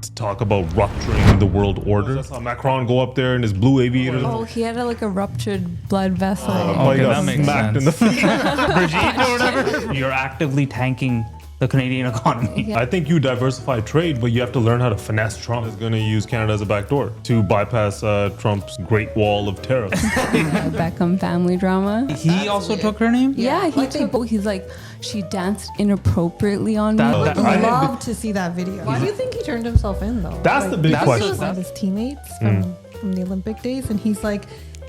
to talk about rupturing the world order. I saw Macron go up there in his blue aviators. Oh, he had like a ruptured blood vessel. Okay, that makes sense. In the Brigitte or whatever. You're actively tanking the Canadian economy. Yeah. I think you diversify trade, but you have to learn how to finesse Trump. Is going to use Canada as a backdoor to bypass Trump's Great Wall of tariffs. Beckham family drama. He also took her name? Yeah, he's like, she danced inappropriately on me. I would love to see that video. Why do you think he turned himself in though? That's the big question. He was one of his teammates from the Olympic days, and he's like,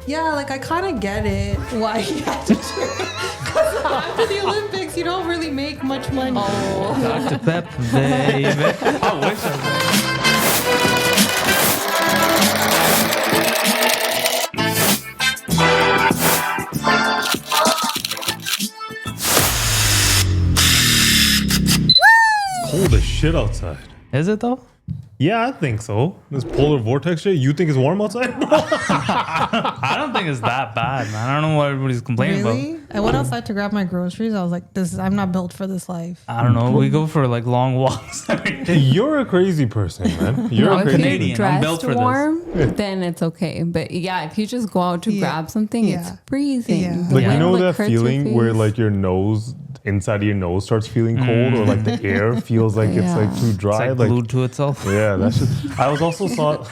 yeah, like I kind of get it why he had to do it. Because after the Olympics, you don't really make much money. Oh. Dr. Pep, baby. I wish I Cold as shit outside. Is it though? Yeah, I think so. This polar vortex shit. You think it's warm outside, bro? I don't think it's that bad, man. I don't know what everybody's complaining Really? about. I went outside to grab my groceries. I was like, I'm not built for this life. I don't know. We go for like long walks. You're a crazy person, man. You're No, a if crazy. you're Canadian. I'm built dressed for this. warm, then it's okay. But yeah, if you just go out to grab something, it's freezing. Yeah. The Like, you wind, know that hurts your feeling where face. like your nose, inside of your nose starts feeling cold, or like the air feels like it's like too It's dry. like glued to itself. Yeah, that's just. I was also saw.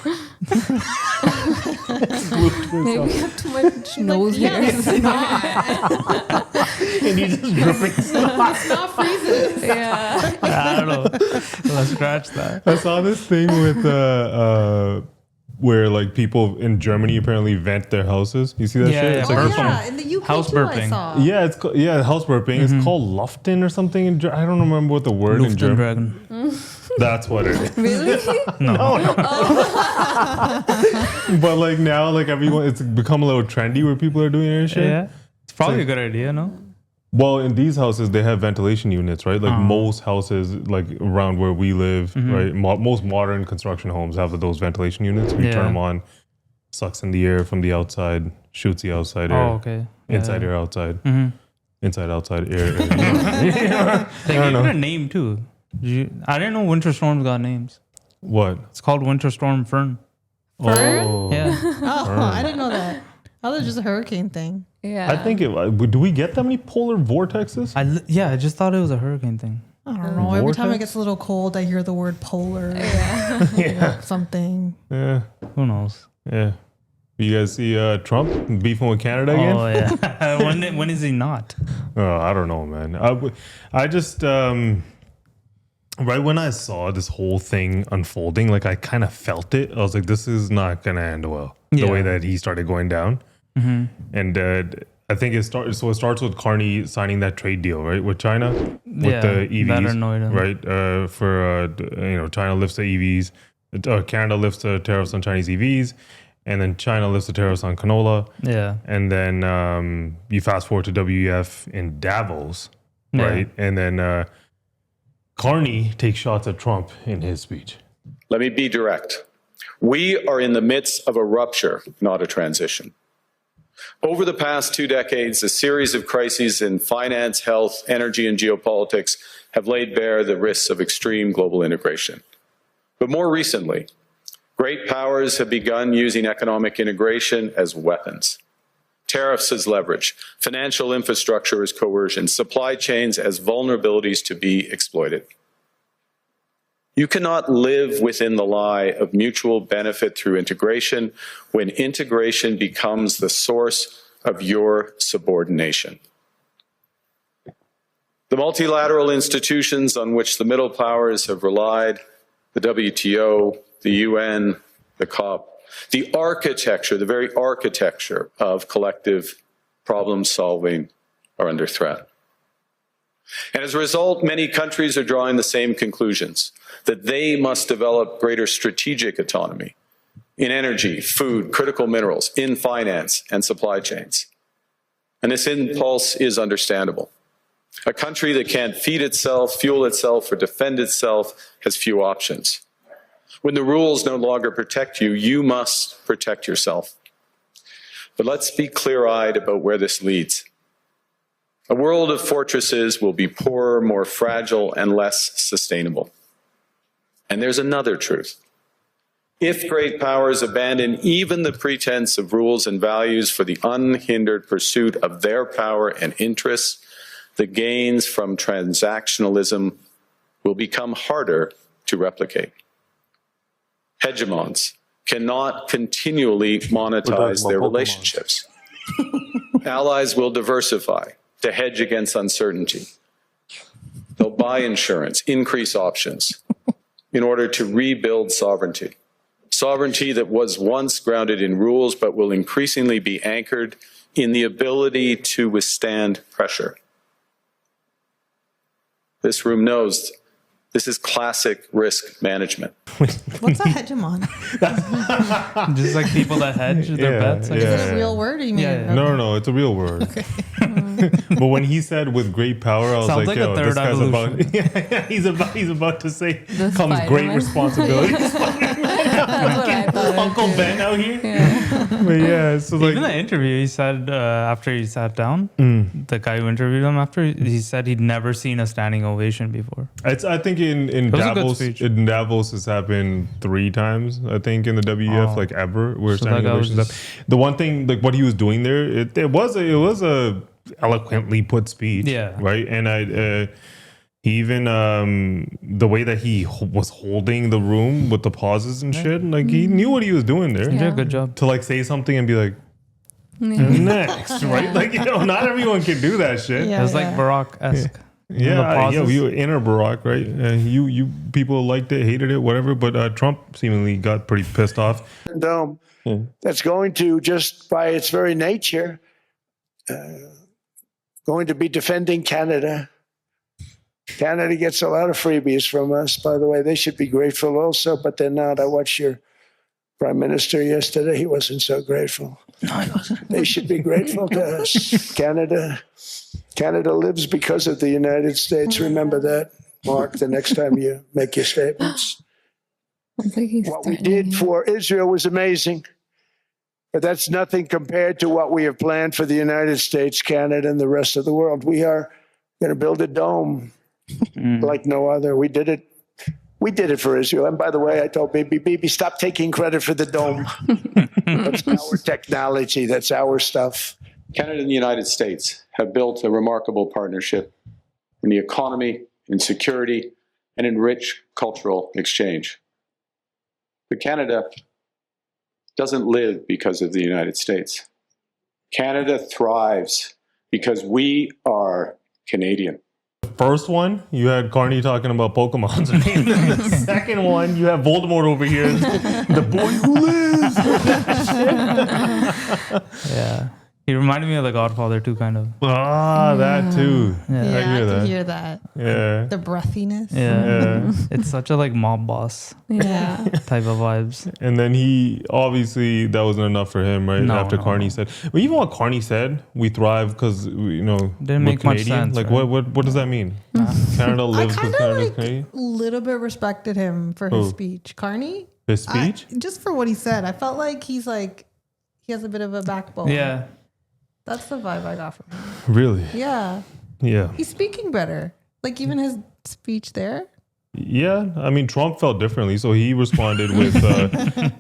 Maybe you have too much nose hair. And you just dripping. It's not freezing. Yeah. I don't know. Let's scratch that. I saw this thing with where like people in Germany apparently vent their houses. You see that Yeah, shit? yeah, It's Oh like burping. yeah, in the UK House too, I burping. saw. yeah, it's house burping. It's called Luften or something. In I don't remember what the word in German. Dragon. That's what it is. Really? No. But like now, like everyone, it's become a little trendy where people are doing it and shit. Yeah. It's probably a good idea, no? Well, in these houses, they have ventilation units, right? Like most houses, like around where we live, right? Most modern construction homes have those ventilation units. You turn them on, sucks in the air from the outside, shoots the outside air. Oh, okay. Inside air, outside. Inside, outside, air. They gave it a name too. I didn't know winter storms got names. What? It's called Winter Storm Fern. Oh. Yeah. Oh, I didn't know that. I thought it was just a hurricane thing. Yeah. I think do we get that many polar vortexes? I just thought it was a hurricane thing. I don't know. Every time it Vortex? gets a little cold, I hear the word polar. Yeah. Something. Yeah. Who knows? Yeah. You guys see Trump beefing with Canada again? Oh yeah. when is he not? I don't know, man. I just right when I saw this whole thing unfolding, like I kind of felt it. I was like, this is not gonna end well. The Yeah. way that he started going down, and I think it starts. So it starts with Carney signing that trade deal, right, with China, with the EVs, that annoyed him. right? For China lifts the EVs, Canada lifts the tariffs on Chinese EVs. And then China lifts the tariffs on canola. Yeah. And then you fast forward to WEF in Davos, right? And then Carney takes shots at Trump in his speech. Let me be direct. We are in the midst of a rupture, not a transition. Over the past 2 decades, a series of crises in finance, health, energy, and geopolitics have laid bare the risks of extreme global integration. But more recently, great powers have begun using economic integration as weapons. Tariffs as leverage, financial infrastructure as coercion, supply chains as vulnerabilities to be exploited. You cannot live within the lie of mutual benefit through integration when integration becomes the source of your subordination. The multilateral institutions on which the middle powers have relied, the WTO, the UN, the COP, the architecture, the very architecture of collective problem solving are under threat. And as a result, many countries are drawing the same conclusions, that they must develop greater strategic autonomy in energy, food, critical minerals, in finance and supply chains. And this impulse is understandable. A country that can't feed itself, fuel itself, or defend itself has few options. When the rules no longer protect you, you must protect yourself. But let's be clear-eyed about where this leads. A world of fortresses will be poorer, more fragile, and less sustainable. And there's another truth. If great powers abandon even the pretense of rules and values for the unhindered pursuit of their power and interests, the gains from transactionalism will become harder to replicate. Hegemons cannot continually monetize their relationships. Allies will diversify to hedge against uncertainty. They'll buy insurance, increase options in order to rebuild sovereignty. Sovereignty that was once grounded in rules but will increasingly be anchored in the ability to withstand pressure. This room knows this is classic risk management. What's a hegemon? Just like people that hedge their bets. Is it a real word? Or you mean? Yeah. No, it's a real word. Okay. But when he said with great power, I was Sounds like, like a yo, third this guy's evolution. about, he's about to say, The comes great Spider-Man. responsibility. That's what I thought. Uncle Ben out here. Yeah. But yeah, so like, Even the interview, he said after he sat down, the guy who interviewed him after, he said he'd never seen a standing ovation before. I think in was a good Davos, speech. has happened 3 times. I think in the WEF, like ever, where So standing that guy was ovations. The one thing, like what he was doing there, it was a eloquently put speech, Yeah. right? And he even the way that he was holding the room with the pauses and shit, like he knew what he was doing there. He did a good job. To like say something and be like, next, right? Like, not everyone can do that shit. It was like Barack-esque. Yeah, we were inner Barack, right? You people liked it, hated it, whatever. But Trump seemingly got pretty pissed off. Dome that's going to, just by its very nature, going to be defending Canada. Canada gets a lot of freebies from us, by the way. They should be grateful also, but they're not. I watched your Prime Minister yesterday. He wasn't so grateful. No, he wasn't. They should be grateful to us. Canada lives because of the United States. Remember that, Mark, the next time you make your statements. What we did for Israel was amazing, but that's nothing compared to what we have planned for the United States, Canada, and the rest of the world. We are going to build a dome like no other. We did it. We did it for Israel. And by the way, I told Bibi, stop taking credit for the dome. That's our technology. That's our stuff. Canada and the United States have built a remarkable partnership in the economy, in security, and in rich cultural exchange. But Canada doesn't live because of the United States. Canada thrives because we are Canadian. First one, you had Carney talking about Pokemon. The second one, you have Voldemort over here, the boy who lives. Yeah. He reminded me of The Godfather too, kind of. That too. Yeah. I hear I that. can hear that. Yeah. The breathiness. Yeah. It's such a like mob boss Yeah. type of vibes. And then he, obviously, that wasn't enough for him, right? No, After no, Carney no. said, but even what Carney said, we thrive because, Didn't we're make much Canadian. sense, Like, right? what does that mean? Canada I lives kind because of Canada's like Canadian? a little bit respected him for his Who? speech. Carney? His speech? Just for what he said. I felt like he has a bit of a backbone. Yeah. That's the vibe I got from him. Really? Yeah. Yeah. He's speaking better. Like even his speech there. Yeah, I mean, Trump felt differently, so he responded with,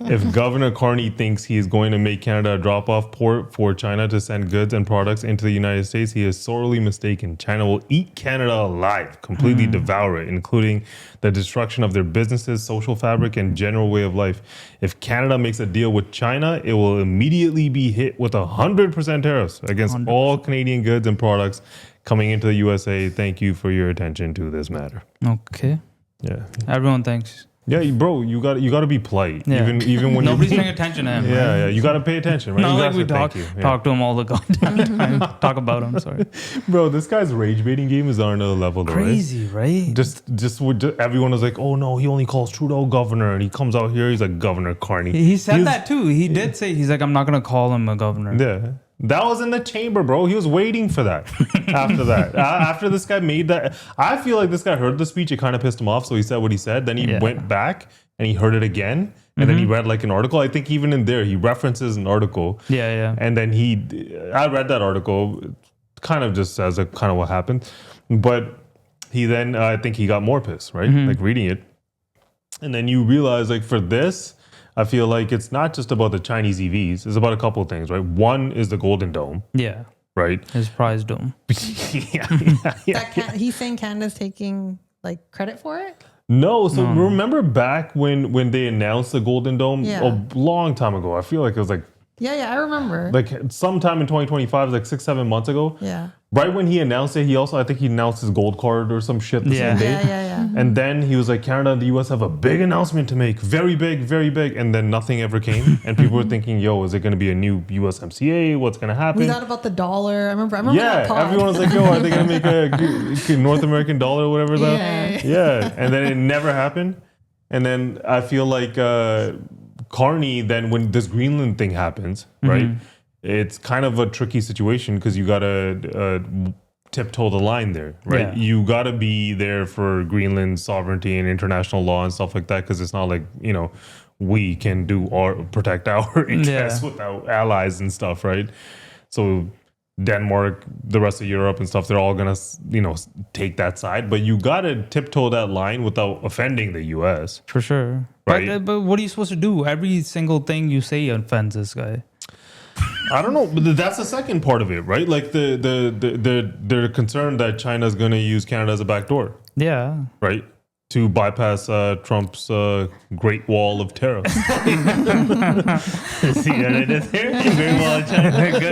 if Governor Carney thinks he is going to make Canada a drop-off port for China to send goods and products into the United States, he is sorely mistaken. China will eat Canada alive, completely devour it, including the destruction of their businesses, social fabric, and general way of life. If Canada makes a deal with China, it will immediately be hit with 100% tariffs against 100%. all Canadian goods and products coming into the USA. Thank you for your attention to this matter. Okay. Yeah. Everyone thinks. Yeah, bro, you got to be polite. Yeah. Even when Nobody's paying attention to him. Right? Yeah, you got to pay attention, right? Not You like gotta we say talk thank you. Yeah. talk to him all the goddamn time. Talk about him. Sorry. Bro, this guy's rage baiting game is on another level, though, Crazy, right? Just everyone was like, oh no, he only calls Trudeau governor, and he comes out here, he's like Governor Carney. He said that too. He did say he's like, I'm not gonna call him a governor. Yeah. That was in the chamber, bro. He was waiting for that. After that, after this guy made that, I feel like this guy heard the speech. It kind of pissed him off, so he said what he said. Then he went back and he heard it again, and then he read like an article. I think even in there he references an article. Yeah. And then I read that article. It kind of just says like kind of what happened, but he then I think he got more pissed, right? Like reading it. And then you realize, like, for this, I feel like it's not just about the Chinese EVs. It's about a couple of things, right? One is the Golden Dome. Yeah. Right? His prize dome. He's saying Canada's taking like credit for it? No, so remember back when they announced the Golden Dome a long time ago? I feel like it was like I remember. like sometime in 2025, like 6-7 months ago. Yeah. Right when he announced it, I think he announced his gold card or some shit the same day. Yeah. And then he was like, Canada and the US have a big announcement to make. Very big, very big. And then nothing ever came. And people were thinking, yo, is it going to be a new USMCA? What's going to happen? We thought about the dollar. I remember that pod. Everyone was like, yo, are they going to make a North American dollar or whatever that? Yeah. And then it never happened. And then I feel like Carney, then when this Greenland thing happens, right? It's kind of a tricky situation because you got to tiptoe the line there, right? Yeah. You got to be there for Greenland's sovereignty and international law and stuff like that because it's not like, we can protect our interests without allies and stuff, right? So Denmark, the rest of Europe and stuff, they're all going to, take that side. But you got to tiptoe that line without offending the U.S. For sure. Right. But what are you supposed to do? Every single thing you say offends this guy. I don't know, but that's the second part of it, right? Like they're concerned that China's going to use Canada as a backdoor, Yeah. right? To bypass Trump's Great Wall of Tariffs. See what I did there? Great Wall of China. Good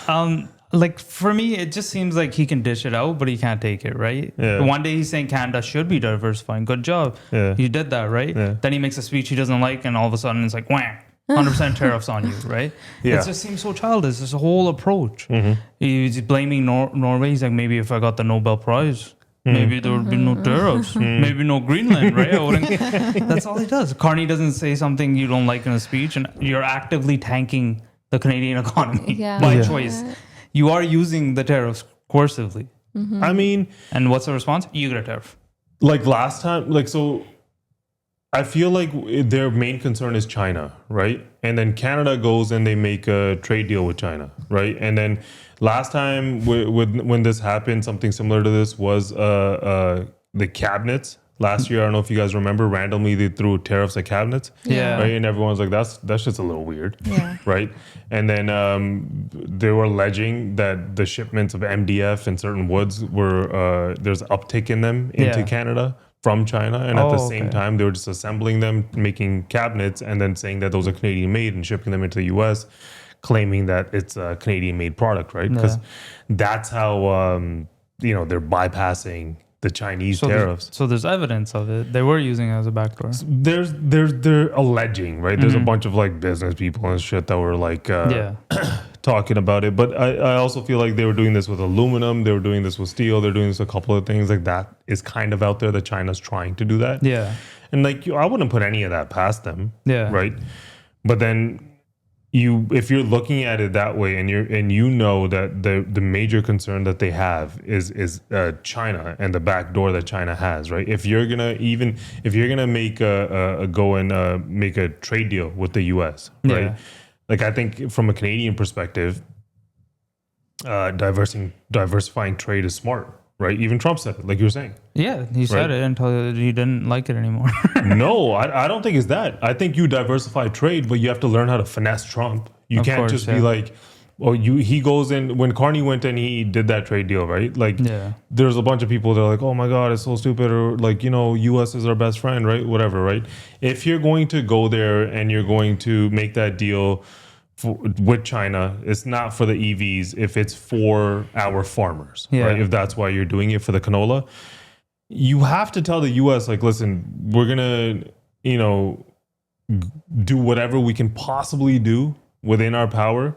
one. Like for me, it just seems like he can dish it out, but he can't take it, right? Yeah. One day he's saying Canada should be diversifying. Good job. Yeah. You did that, right? Yeah. Then he makes a speech he doesn't like, and all of a sudden it's like, wham, 100% tariffs on you, right? Yeah. It just seems so childish. This whole approach. He's blaming Norway. He's like, maybe if I got the Nobel Prize, maybe there would be no tariffs. Maybe no Greenland, right? That's all he does. Carney doesn't say something you don't like in a speech, and you're actively tanking the Canadian economy by choice. You are using the tariffs coercively. I mean, and what's the response? You get a tariff. Like last time, so I feel like their main concern is China, right? And then Canada goes and they make a trade deal with China, right? And then last time when this happened, something similar to this was the cabinets. Last year, I don't know if you guys remember, randomly they threw tariffs at cabinets. Yeah. Right? And everyone's like, that's just a little weird. Yeah. Right? And then they were alleging that the shipments of MDF and certain woods were, there's uptick in them into Canada from China. And at the same time, they were just assembling them, making cabinets, and then saying that those are Canadian made and shipping them into the US, claiming that it's a Canadian made product, right? Because that's how, they're bypassing the Chinese tariffs. So there's evidence of it. They were using it as a backdoor. They're alleging, right? There's a bunch of like business people and shit that were like talking about it. But I also feel like they were doing this with aluminum. They were doing this with steel. They're doing this with a couple of things like that is kind of out there that China's trying to do that. Yeah. And like, I wouldn't put any of that past them. Yeah. Right. But then if you're looking at it that way, and you know that the major concern that they have is China and the back door that China has, right? If you're gonna make make a trade deal with the U.S., right? Yeah. Like I think from a Canadian perspective, diversifying trade is smart, right? Even Trump said it, like you were saying. Yeah, he said it until he didn't like it anymore. No, I don't think it's that. I think you diversify trade, but you have to learn how to finesse Trump. You can't just be like, he goes in, when Carney went and he did that trade deal, right? Like, there's a bunch of people that are like, oh my God, it's so stupid. Or like, US is our best friend, right? Whatever, right? If you're going to go there and you're going to make that deal with China, it's not for the EVs if it's for our farmers, right? If that's why you're doing it for the canola. You have to tell the U.S., like, listen, we're going to, do whatever we can possibly do within our power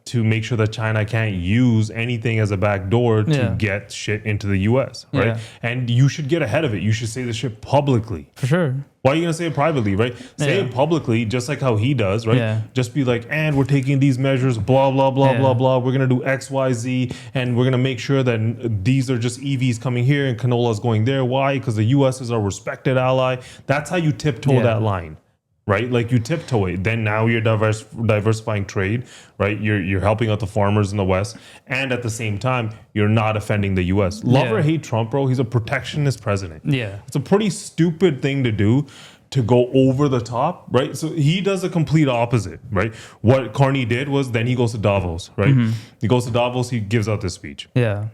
to make sure that China can't use anything as a backdoor to get shit into the U.S., right? Yeah. And you should get ahead of it. You should say this shit publicly. For sure. Why are you going to say it privately, right? Say it publicly, just like how he does, right? Yeah. Just be like, and we're taking these measures, blah, blah, blah, blah, blah. We're going to do X, Y, Z, and we're going to make sure that these are just EVs coming here and canola's going there. Why? Because the U.S. is our respected ally. That's how you tiptoe that line. right? Like you tiptoe it. Then now you're diversifying trade, right? You're helping out the farmers in the West, and at the same time, you're not offending the U.S. Love or hate Trump, bro. He's a protectionist president. Yeah, it's a pretty stupid thing to do. To go over the top, right? So he does the complete opposite, right? What Carney did was then he goes to Davos, right? He goes to Davos, he gives out this speech. Yeah.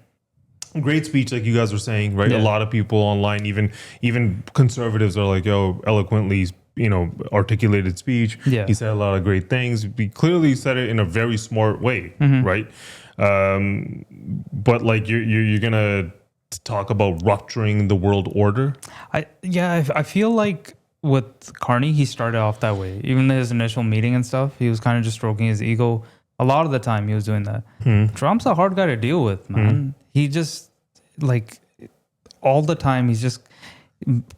Great speech, like you guys were saying, right? Yeah. A lot of people online, even conservatives are like, yo, eloquently, articulated speech. Yeah. He said a lot of great things. He clearly said it in a very smart way, right? But like you're gonna talk about rupturing the world order. I feel like with Carney, he started off that way. Even his initial meeting and stuff, he was kind of just stroking his ego. A lot of the time, he was doing that. Trump's a hard guy to deal with, man. He just, like, all the time, he's just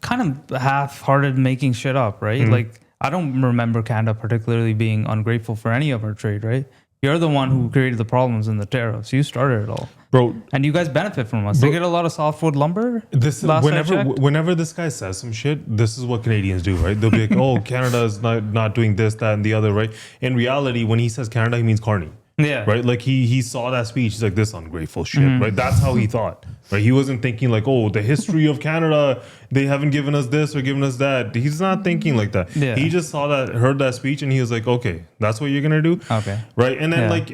kind of half-hearted making shit up, right? Like, I don't remember Canada particularly being ungrateful for any of our trade, right? You're the one who created the problems in the tariffs. You started it all. Bro, and you guys benefit from us. They get a lot of softwood lumber. Whenever this guy says some shit, this is what Canadians do, right? They'll be like, "Oh, Canada is not doing this, that, and the other," right? In reality, when he says Canada, he means Carney. Yeah. Right? Like he saw that speech. He's like, this ungrateful shit. Right? That's how he thought. Right? He wasn't thinking like, oh, the history of Canada, they haven't given us this or given us that. He's not thinking like that. Yeah. He just heard that speech and he was like, okay, that's what you're gonna do. Okay. Right? And then like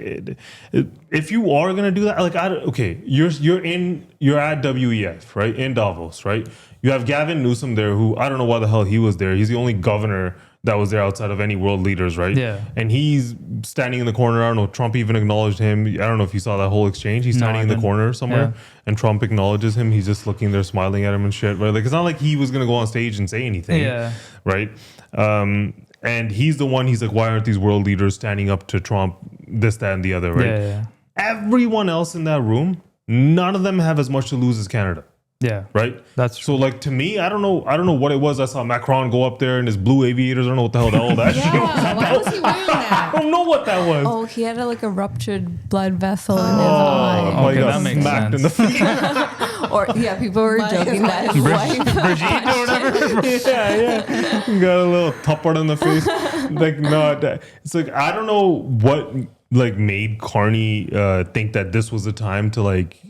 if you are gonna do that, like you're at WEF, right? In Davos, right? You have Gavin Newsom there, who I don't know why the hell he was there. He's the only governor that was there outside of any world leaders, right? Yeah. And he's standing in the corner. I don't know. Trump even acknowledged him. I don't know if you saw that whole exchange. He's standing in the corner somewhere, and Trump acknowledges him. He's just looking there, smiling at him and shit. Right? Like it's not like he was gonna go on stage and say anything. Yeah. Right. And he's the one. He's like, why aren't these world leaders standing up to Trump? This, that, and the other. Right. Yeah. Everyone else in that room, none of them have as much to lose as Canada. Yeah. Right? That's so like to me, I don't know what it was. I saw Macron go up there in his blue aviators. I don't know what the hell all that shit was. Why was he wearing that? I don't know what that was. Oh, he had a ruptured blood vessel in his eye. Okay, that makes sense. In the face. Or people were joking that his wife Brigitte or whatever. yeah. Got a little tupper in the face. Like no, it's like I don't know what like made Carney think that this was the time to like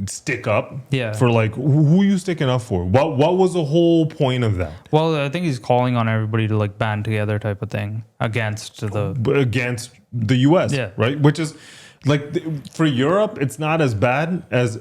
stick up for like who are you sticking up for? What was the whole point of that? Well, I think he's calling on everybody to like band together type of thing against the US, right? Which is like for Europe, it's not as bad as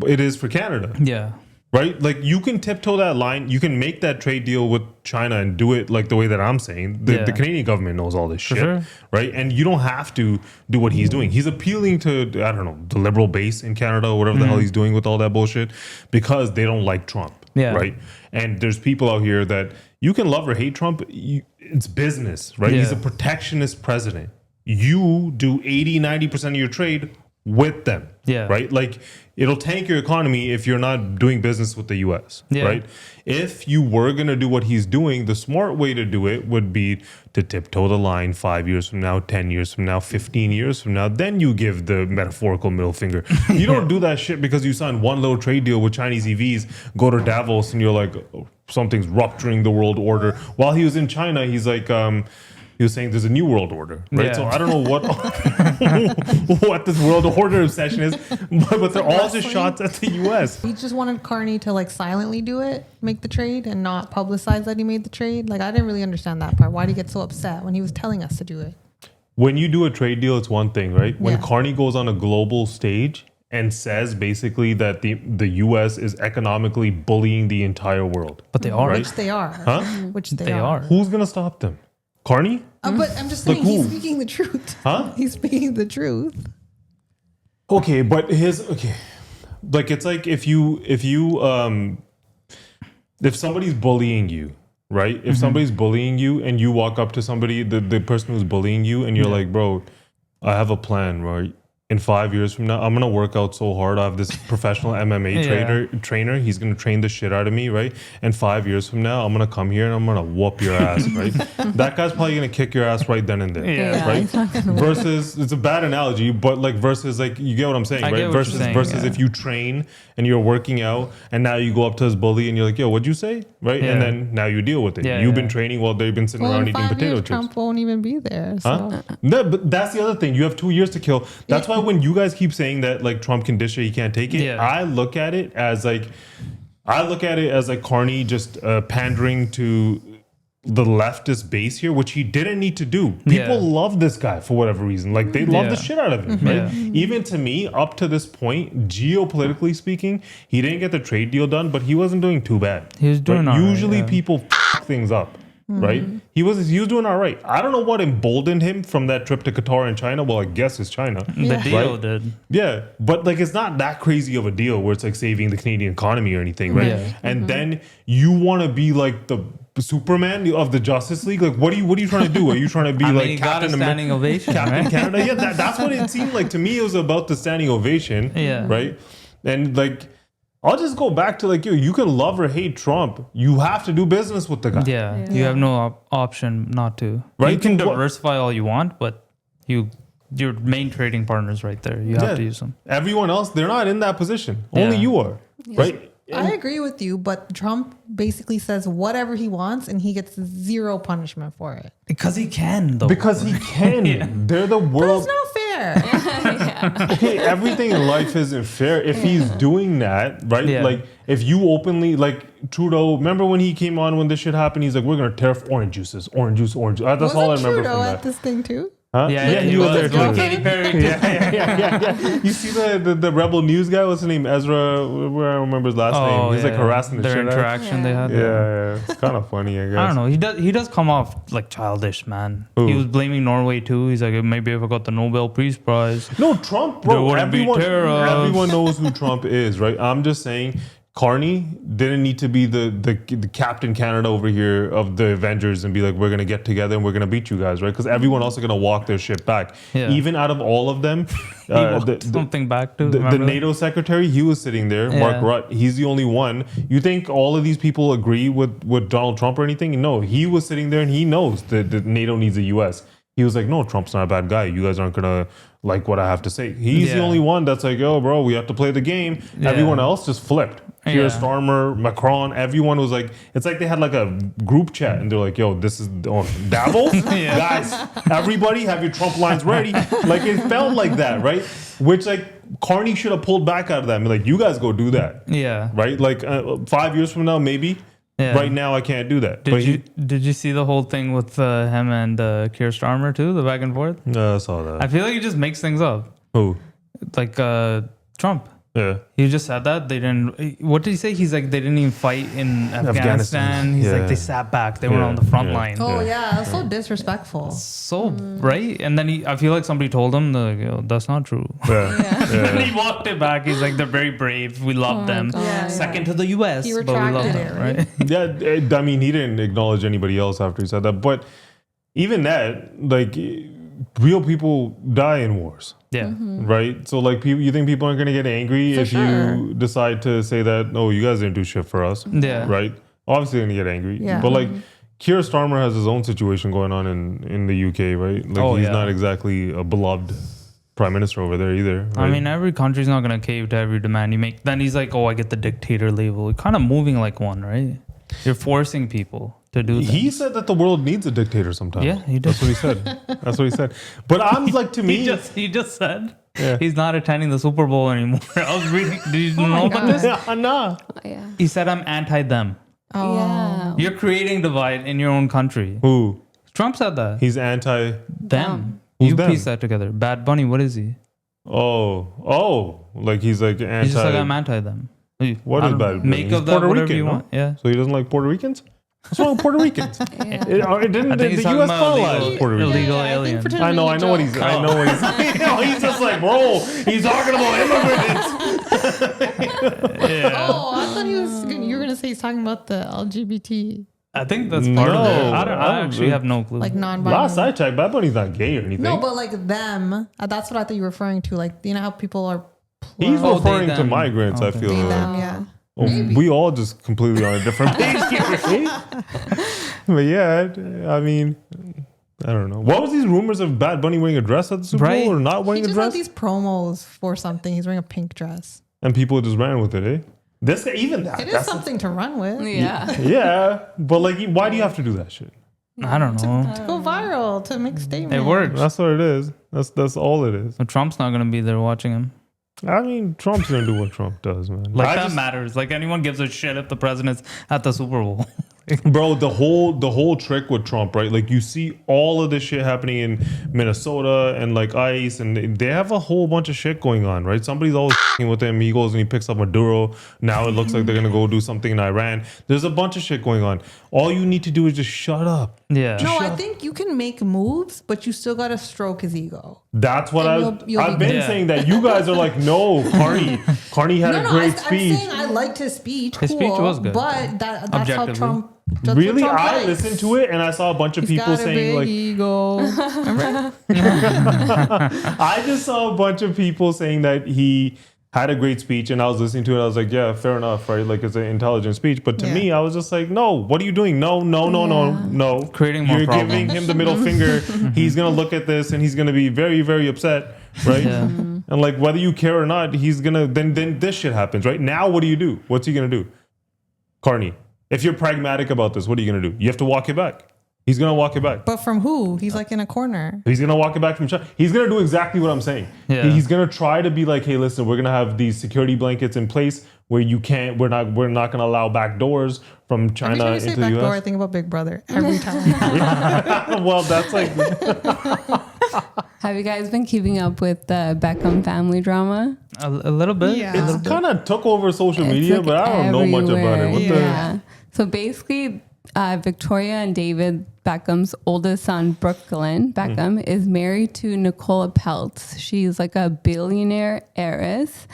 it is for Canada. Yeah. Right? Like you can tiptoe that line. You can make that trade deal with China and do it like the way that I'm saying. The Canadian government knows all this shit. Sure. Right? And you don't have to do what he's doing. He's appealing to, I don't know, the liberal base in Canada or whatever the hell he's doing with all that bullshit because they don't like Trump. Yeah. Right? And there's people out here that you can love or hate Trump. It's business, right? Yeah. He's a protectionist president. You do 80-90% of your trade with them. Yeah. Right? Like it'll tank your economy if you're not doing business with the US. Yeah. Right? If you were gonna do what he's doing, the smart way to do it would be to tiptoe the line 5 years from now, 10 years from now, 15 years from now. Then you give the metaphorical middle finger. You don't do that shit because you signed one little trade deal with Chinese EVs, go to Davos and you're like, oh, something's rupturing the world order. While he was in China, he's like he was saying there's a new world order, right? Yeah. So I don't know what this world order obsession is, but they're all just shots at the U.S. He just wanted Carney to like silently do it, make the trade, and not publicize that he made the trade. Like I didn't really understand that part. Why did he get so upset when he was telling us to do it? When you do a trade deal, it's one thing, right? When Carney goes on a global stage and says basically that the U.S. is economically bullying the entire world. But they are. Right? Which they are. Huh? Which they are. Who's going to stop them? Carney? But I'm just saying he's speaking the truth. Huh? He's speaking the truth. Okay, but like it's like if somebody's bullying you, right? If somebody's bullying you and you walk up to somebody, the person who's bullying you, and you're like, bro, I have a plan, right? in 5 years from now, I'm gonna work out so hard. I have this professional MMA trainer. He's gonna train the shit out of me, right? And 5 years from now, I'm gonna come here and I'm gonna whoop your ass, right? That guy's probably gonna kick your ass right then and there, right? Versus, it's a bad analogy, but like versus, like you get what I'm saying, right? Versus if you train and you're working out and now you go up to his bully and you're like, yo, what'd you say, right? And then now you deal with it. You've been training while they've been sitting around eating potato chips. Trump won't even be there. So. No, but that's the other thing. You have 2 years to kill. That's why when you guys keep saying that like Trump can dish it, he can't take it. I look at it as like Carney just pandering to the leftist base here, which he didn't need to do. People love this guy for whatever reason. Like they love the shit out of him, right? Even to me, up to this point, geopolitically speaking, he didn't get the trade deal done, but he wasn't doing too bad. He was doing all right. Usually people f things up. Right, he was doing all right. I don't know what emboldened him from that trip to Qatar and China. Well, I guess it's China. The deal did. Yeah, but like it's not that crazy of a deal where it's like saving the Canadian economy or anything, right? And then you want to be like the Superman of the Justice League. Like, what are you trying to do? Are you trying to be like Captain standing ovation, Captain right? Canada? Yeah, that's what it seemed like to me. It was about the standing ovation. Yeah, right. And like, I'll just go back to like, you can love or hate Trump. You have to do business with the guy. Yeah. You have no option not to. Right? You can diversify all you want, but your main trading partner's right there. You have to use them. Everyone else, they're not in that position. Only you are, right? I agree with you, but Trump basically says whatever he wants and he gets zero punishment for it. Because he can, though. Because he can. They're the world. That's not fair. Okay, everything in life isn't fair. If he's doing that, right? Like, if you openly, like Trudeau, remember when he came on when this shit happened? He's like, we're going to tariff orange juices, orange juice, orange juice. That's all I remember Trudeau from that. at this thing too? Huh? Yeah, he was there too. Katy Perry. Yeah. You see the Rebel News guy? What's his name? Ezra. Where I remember his last name. He's like harassing the shit out. Their interaction they had. Yeah. It's kind of funny, I guess. I don't know. He does come off like childish, man. Who? He was blaming Norway too. He's like, maybe if I got the Nobel Peace Prize. No, Trump, bro. Everyone knows who Trump is, right? I'm just saying. Carney didn't need to be the Captain Canada over here of the Avengers and be like, we're going to get together and we're going to beat you guys, right? Because everyone else is going to walk their shit back. Yeah. Even out of all of them, something back to the NATO secretary, he was sitting there, Mark Rutte. He's the only one. You think all of these people agree with Donald Trump or anything? No, he was sitting there and he knows that NATO needs the U.S. He was like, no, Trump's not a bad guy. You guys aren't going to like what I have to say. He's the only one that's like, yo, bro, we have to play the game. Yeah. Everyone else just flipped. Keir Starmer, Macron, everyone was like, it's like they had like a group chat and they're like, yo, this is Davos? Guys, everybody have your Trump lines ready. Like it felt like that, right? Which like Carney should have pulled back out of that and be like, you guys go do that. Yeah. Right? Like 5 years from now, maybe. Yeah. Right now, I can't do that. Did you see the whole thing with him and Keir Starmer too? The back and forth? No, I saw that. I feel like he just makes things up. Who? Like Trump. Yeah. He just said that. They didn't. What did he say? He's like, they didn't even fight in Afghanistan. He's like, they sat back. They were on the front line. Oh, yeah. That's so disrespectful. So, right? And then I feel like somebody told him, that's not true. And he walked it back. He's like, they're very brave. We love them. Second to the U.S. He retracted it, right? Yeah. I mean, he didn't acknowledge anybody else after he said that. But even that, like, real people die in wars. Yeah. Mm-hmm. Right? So, like, you think people aren't going to get angry if you decide to say that, no, you guys didn't do shit for us. Yeah. Right? Obviously, they're going to get angry. Yeah. But, like, Keir Starmer has his own situation going on in the UK, right? Like, he's not exactly a beloved prime minister over there either. Right? I mean, every country's not going to cave to every demand you make. Then he's like, I get the dictator label. You're kind of moving like one, right? You're forcing people to do that. He said that the world needs a dictator sometimes. Yeah, he did. That's what he said. But I'm like, to me... He just said he's not attending the Super Bowl anymore. I was reading... Did you know about this? No. Yeah. He said, I'm anti-them. Oh. Yeah. You're creating divide in your own country. Who? Trump said that. He's anti... Them. Who's you them? piece that together. Bad Bunny, what is he? Oh. Like he's like anti... He's just like, I'm anti-them. What is Bad Bunny? Make of that whatever you want. Yeah. So he doesn't like Puerto Ricans? What's wrong with Puerto Ricans? The U.S. colonized Puerto Ricans. Illegal aliens. I know what he's he's just like, bro, he's talking about immigrants. Oh, I thought you were going to say he's talking about the LGBT. I think that's part of it. No, I actually have no clue. Like non-binary. Last I checked, Bad Bunny's not gay or anything. No, but like them. That's what I thought you were referring to. Like, you know how people are. He's Oh, referring they, to them. migrants, I Okay. feel. They, like. them, yeah. Oh, we all just completely on a different page here. But yeah, I mean, I don't know. What was these rumors of Bad Bunny wearing a dress at the Super Right. Bowl or not He wearing a just had dress? these promos for something. He's wearing a pink dress. And people just ran with it, eh? This even that. It is that's something to run with. Yeah. yeah, but like, why do you have to do that shit? I don't know. To go viral, to make statements. It works. That's what it is. That's all it is. But Trump's not going to be there watching him. I mean, Trump's gonna do what Trump does, man. Like I that just- matters. Like anyone gives a shit if the president's at the Super Bowl. Bro, the whole trick with Trump, right? Like you see all of this shit happening in Minnesota and like ICE, and they have a whole bunch of shit going on, right? Somebody's always f***ing with him. He goes and he picks up Maduro. Now it looks like they're gonna go do something in Iran. There's a bunch of shit going on. All you need to do is just shut up. Yeah. No, I think you can make moves, but you still got to stroke his ego. That's what And you'll I've be been good. saying. That you guys are like, no, Carney had a great I'm speech. saying I liked his speech. His speech was good. But that's how Objectively. Trump. That's Really, what Trump I likes. listened to it and I saw a bunch of He's people got a saying big like, ego. I just saw a bunch of people saying that he had a great speech, and I was listening to it. I was like, yeah, fair enough, right? Like it's an intelligent speech. But to Yeah. me, I was just like, no, what are you doing? No. Creating more You're problems. giving him the middle finger. He's gonna look at this and he's gonna be very, very upset, right? Yeah. And like whether you care or not, he's gonna then this shit happens, right? Now what do you do? What's he gonna do? Carney, if you're pragmatic about this, what are you gonna do? You have to walk it back. He's gonna walk it back. But from who? He's like in a corner. He's gonna walk it back from China. He's gonna do exactly what I'm saying. Yeah. He's gonna try to be like, hey, listen, we're gonna have these security blankets in place where you can't. We're not gonna allow back doors from Every China time you say into the backdoor, I US. think about Big Brother. Every time. Well, that's like Have you guys been keeping up with the Beckham family drama? A little bit. Yeah. it's kind of took over social It's, media, like, but I don't know much about it. everywhere. What Yeah. So basically, Victoria and David Beckham's oldest son, Brooklyn Beckham, is married to Nicola Peltz. She's like a billionaire heiress.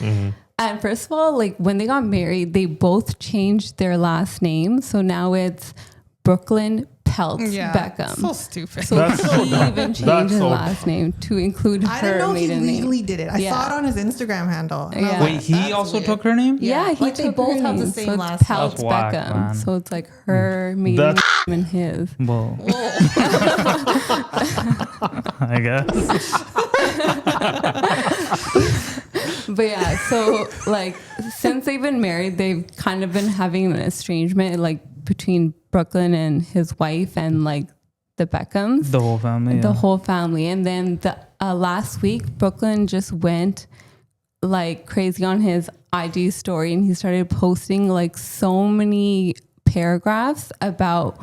And first of all, like when they got married, they both changed their last name. So now it's Brooklyn Peltz Beckham. So stupid. So That's so he dumb. even changed That's his so last name to include I didn't her know he maiden name. legally did it. I Yeah. saw it on his Instagram handle. And I was Yeah. like, Wait, he that's also weird. took her name? Yeah, he Like, they took both her have the name. same So it's last name. Peltz That's whack, Beckham. man. So it's like her maiden That's- name and his. Well, I guess. But yeah, so like since they've been married, they've kind of been having an estrangement like between Brooklyn and his wife and like the Beckhams, The whole family. the yeah. whole family. And then the last week, Brooklyn just went like crazy on his IG story, and he started posting like so many paragraphs about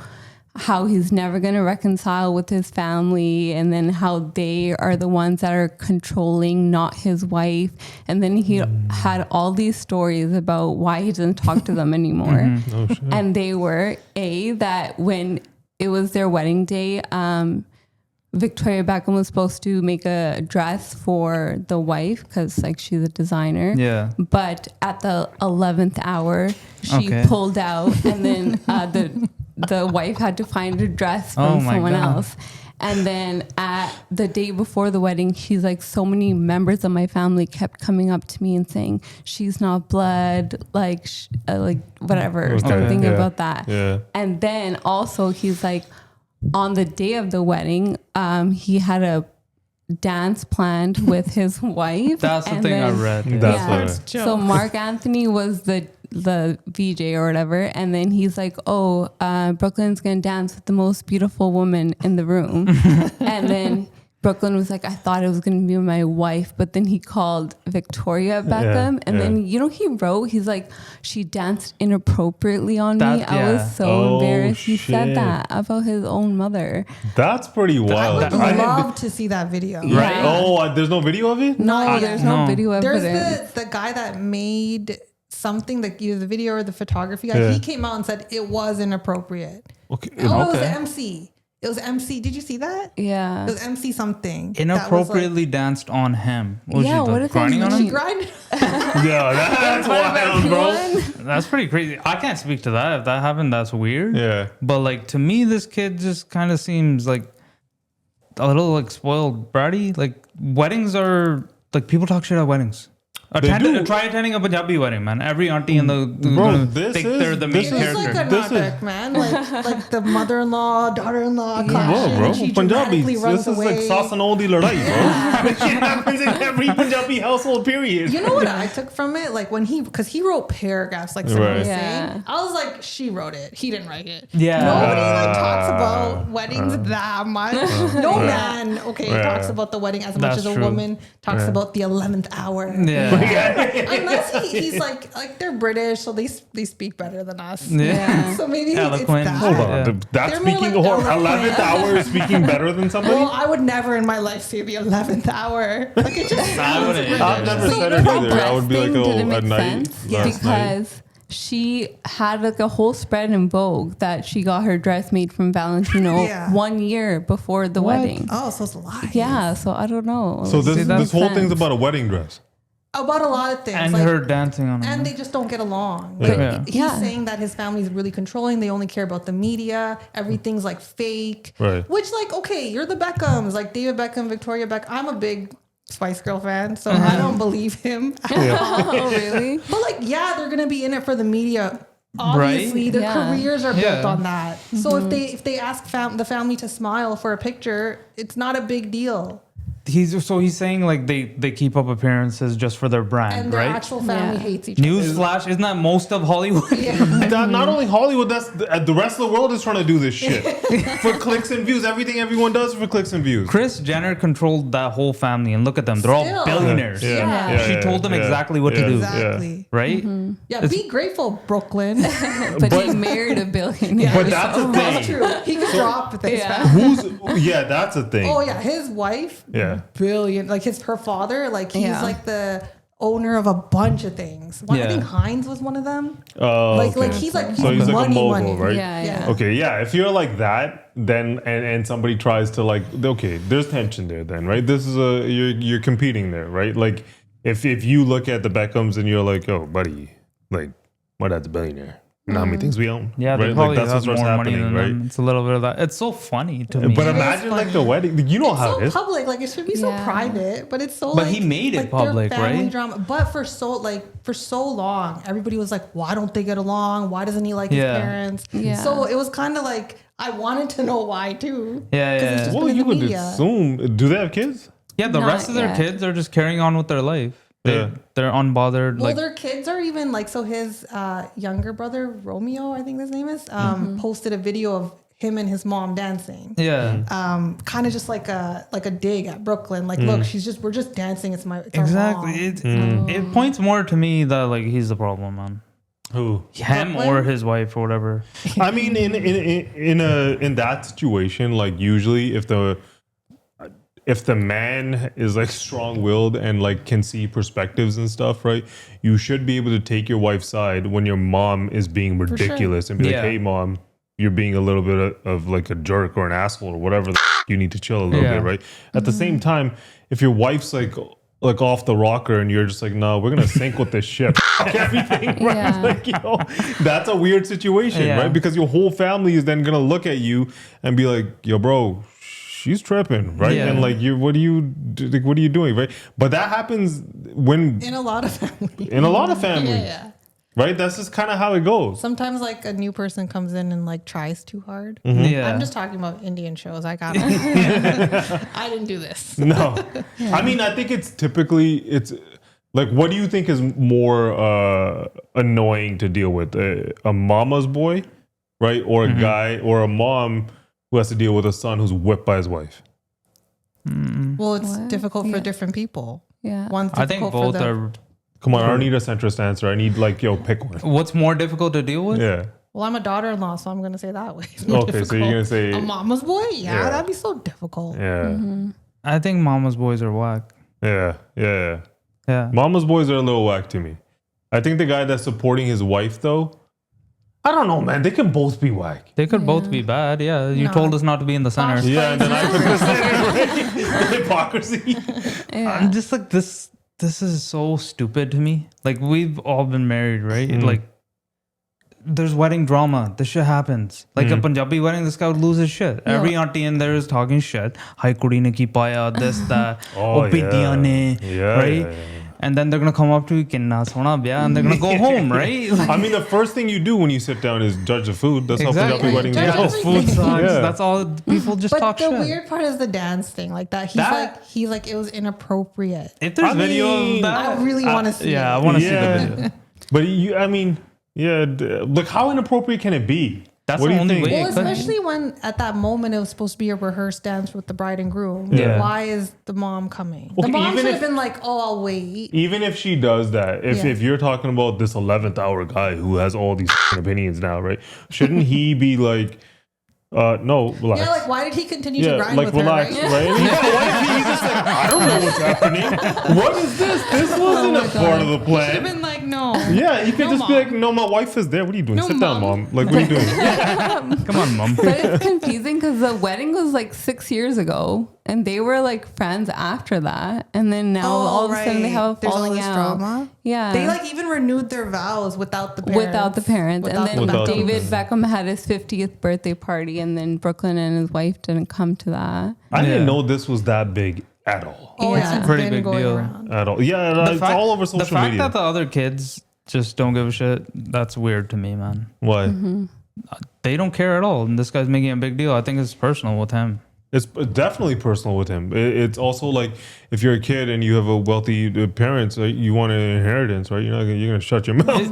how he's never going to reconcile with his family, and then how they are the ones that are controlling, not his wife. And then he had all these stories about why he doesn't talk to them anymore. oh shit. And they were that when it was their wedding day, Victoria Beckham was supposed to make a dress for the wife because like she's a designer. Yeah. But at the 11th hour, she Okay. pulled out, and then the wife had to find a dress Oh from my someone God. else. And then at the day before the wedding, she's like, so many members of my family kept coming up to me and saying, she's not blood, like whatever, Okay, something yeah, about that. yeah. And then also he's like, on the day of the wedding, he had a dance planned with his wife. That's the and thing I then- read. Yeah. That's yeah. what. So Mark Anthony was the VJ or whatever, and then he's like, "Oh, Brooklyn's gonna dance with the most beautiful woman in the room," and then Brooklyn was like, "I thought it was gonna be my wife," but then he called Victoria Beckham, and then he wrote, he's like, "She danced inappropriately on me." That- I yeah. was so Oh, embarrassed. He shit. said that about his own mother. That's pretty wild. I would love to see that video. Right? Yeah. Oh, there's no video of it? No, Not there's yet. no No. video There's evidence. the guy that made something, like either the video or the photography guy. Yeah. He came out and said it was inappropriate. Okay. Oh, it was Okay. the MC. It was MC. Did you see that? Yeah. It was MC something. Inappropriately danced on him. What Yeah, was she what if grinding on that's him? She grinded. Yeah, that's wild, bro. That's pretty crazy. I can't speak to that. If that happened, that's weird. Yeah. But like to me, this kid just kind of seems like a little like spoiled bratty. Like weddings are like people talk shit at weddings. Try attending a Punjabi wedding, man. Every auntie in the they're the main It's character. like a Natak, man. Like the mother-in-law, daughter-in-law clash. Bro, She Punjabi. dramatically runs This is like away. Sasanol di Ladai, bro. This shit happens in every Punjabi household, period. You know what I took from it? Like when because he wrote paragraphs, like someone was Right. saying. I was like, she wrote it. He didn't write it. Yeah. Nobody like talks about weddings that much. No man, talks about the wedding as much That's as a true. woman talks about the 11th hour. Yeah. Unless he's like they're British, so they speak better than us. Yeah. So maybe it's Eloquent. that. Hold on. Yeah. That's They're more speaking like 11th hour is speaking better than somebody? Well, I would never in my life say the 11th hour. Like it just I sounds wouldn't. British. I've never So said the it whole either. I would be dress like, thing oh, didn't at make night. sense Last night. because she had like a whole spread in Vogue that she got her dress made from Valentino Yeah. 1 year before the wedding. Oh, so it's a lie. Yeah, so I don't know. So this Makes whole thing's sense. about a wedding dress. About a lot of things. And like, her dancing on him. and they just don't get along. Yeah. Like, Yeah. he's Yeah. saying that his family's really controlling. They only care about the media. Everything's like fake. Right. Which like, okay, you're the Beckhams, like David Beckham, Victoria Beckham. I'm a big Spice Girl fan, so I don't believe him. Oh, really? But like, yeah, they're gonna be in it for the media. Obviously, Right? their Yeah. careers are built Yeah. on that. So if they ask the family to smile for a picture, it's not a big deal. He's saying like they keep up appearances just for their brand, And their right? actual family Yeah. hates each other. Newsflash, isn't that most of Hollywood? That not only Hollywood, that's the rest of the world is trying to do this shit for clicks and views. Everything everyone does for clicks and views. Kris Jenner controlled that whole family, and look at them. They're all Still. billionaires. Yeah. She told them exactly what to do. Exactly. Right? Yeah, be grateful, Brooklyn. But he married a billionaire. But that's the That's thing. true. He could drop this. Yeah. That's a thing. Oh yeah, his wife, Yeah. billion. Like her father, like he's Yeah. like the owner of a bunch of things. I Yeah. think Heinz was one of them. Oh, Like okay. he's like So he's like a money, mogul, money. right? Yeah, yeah. Okay, yeah. If you're like that, then and somebody tries to like, okay, there's tension there. Then right, this is you're competing there, right? Like if you look at the Beckhams and you're like, oh, buddy, like my dad's a billionaire. You know how many things we own? Yeah, they right? probably Like, have what's more money than right? them. It's a little bit of that. It's so funny to me. But imagine like the wedding. You know It's how so it is. public, like it should be so Yeah. private, but it's so. But like, he made it like, their public, family right? Drama. But for so long, everybody was like, "Why don't they get along? Why doesn't he like his Yeah. parents?" Yeah. So it was kind of like I wanted to know why too. Yeah, 'Cause it's yeah. just Well, been in you the would media. assume. Do they have kids? Yeah, the Not rest of their yet. kids are just carrying on with their life. Yeah. They're unbothered. Well, like their kids are even like, so his younger brother, Romeo, I think his name is, posted a video of him and his mom dancing. yeah. Kind of just like a dig at Brooklyn. Like, look, we're just dancing. It's our Exactly. mom. It points more to me that like he's the problem, man. Who? Him or his wife or whatever. I mean, in that situation, like usually if the man is like strong-willed and like can see perspectives and stuff, right? You should be able to take your wife's side when your mom is being ridiculous and be Yeah. like, "Hey, mom, you're being a little bit of like a jerk or an asshole or whatever. You need to chill a little Yeah. bit, right?" At the same time, if your wife's like off the rocker and you're just like, "No, we're gonna sink with this ship." Everything, right? Yeah. Like, that's a weird situation, Yeah. right? Because your whole family is then gonna look at you and be like, "Yo, bro, she's tripping," right? Yeah. And like, what are you doing, right? But that happens when In a lot of families. in a lot of families, Yeah. right? That's just kind of how it goes. Sometimes like a new person comes in and like tries too hard. Yeah. I'm just talking about Indian shows. I got it. I didn't do this. No, I mean, I think it's like, what do you think is more annoying to deal with, a mama's boy, right, or a guy or a mom who has to deal with a son who's whipped by his wife? Well, it's What? difficult for Yeah. different people. Yeah. One's I difficult think both for them. are. Come on, I don't need a centrist answer. I need like, pick one. What's more difficult to deal with? Yeah. Well, I'm a daughter-in-law, so I'm gonna say that way. It's more Okay, so you're difficult. gonna say a mama's boy? Yeah, Yeah. that'd be so difficult. yeah, I think mama's boys are whack. yeah. Yeah. Mama's boys are a little whack to me. I think the guy that's supporting his wife though, I don't know, man. They can both be whack. They could both be bad. Yeah, you told us not to be in the center. Yeah, and then I took the center, right? Hypocrisy. Yeah. I'm just like this. This is so stupid to me. Like we've all been married, right? Like there's wedding drama. This shit happens. Like a Punjabi wedding, this guy would lose his shit. Every auntie in there is talking shit. Hai kudi ne ki paya, this, that. Biddiyan ne, right? Yeah. And then they're gonna come up to you, kinna sona bya, and they're gonna go home, right? Like, I mean, the first thing you do when you sit down is judge the food. That's how Punjabi weddings Judge go. food sucks. That's all people just But talk the shit. weird part is the dance thing, like that. He's like, it was inappropriate. If there's video of that, I really want to see. Yeah, I want to see the video. But like, how inappropriate can it be? That's what the do you only think? way. Well, especially when at that moment it was supposed to be a rehearsed dance with the bride and groom. Yeah. Why is the mom coming? Okay, The mom even should have if- been like, "Oh, I'll wait." Even if she does that, if you're talking about this 11th hour guy who has all these opinions now, right? Shouldn't he be like, no, relax. Yeah, like why did he continue to Yeah, grind like with relax, her? Right? right? Yeah, what if he's just like, I don't know what's happening. What is this? This wasn't a part of the Should have plan. been like, "No." Yeah, you could No, just be Mom. like, no, my wife is there. What are you doing? No, Sit down, Mom. mom. Like, what are you doing? Come on, mom. But it's confusing because the wedding was like 6 years ago, and they were like friends after that, and then now all of a sudden they have a There's all falling this out. drama. Yeah, They like even renewed their vows without the parents. without the parents, Without and the then Without the David Beckham had his 50th birthday party, and then Brooklyn and his wife didn't come to that. I didn't Yeah. know this was that big at all. Oh, Yeah. it's Pretty been big going deal. around. At all. Yeah, it's all over social the fact media. that the other kids just don't give a shit, that's weird to me, man. Why? They don't care at all. And this guy's making a big deal. I think it's personal with him. It's definitely personal with him. It's also like if you're a kid and you have a wealthy parents, you want an inheritance, right? You're gonna shut your mouth.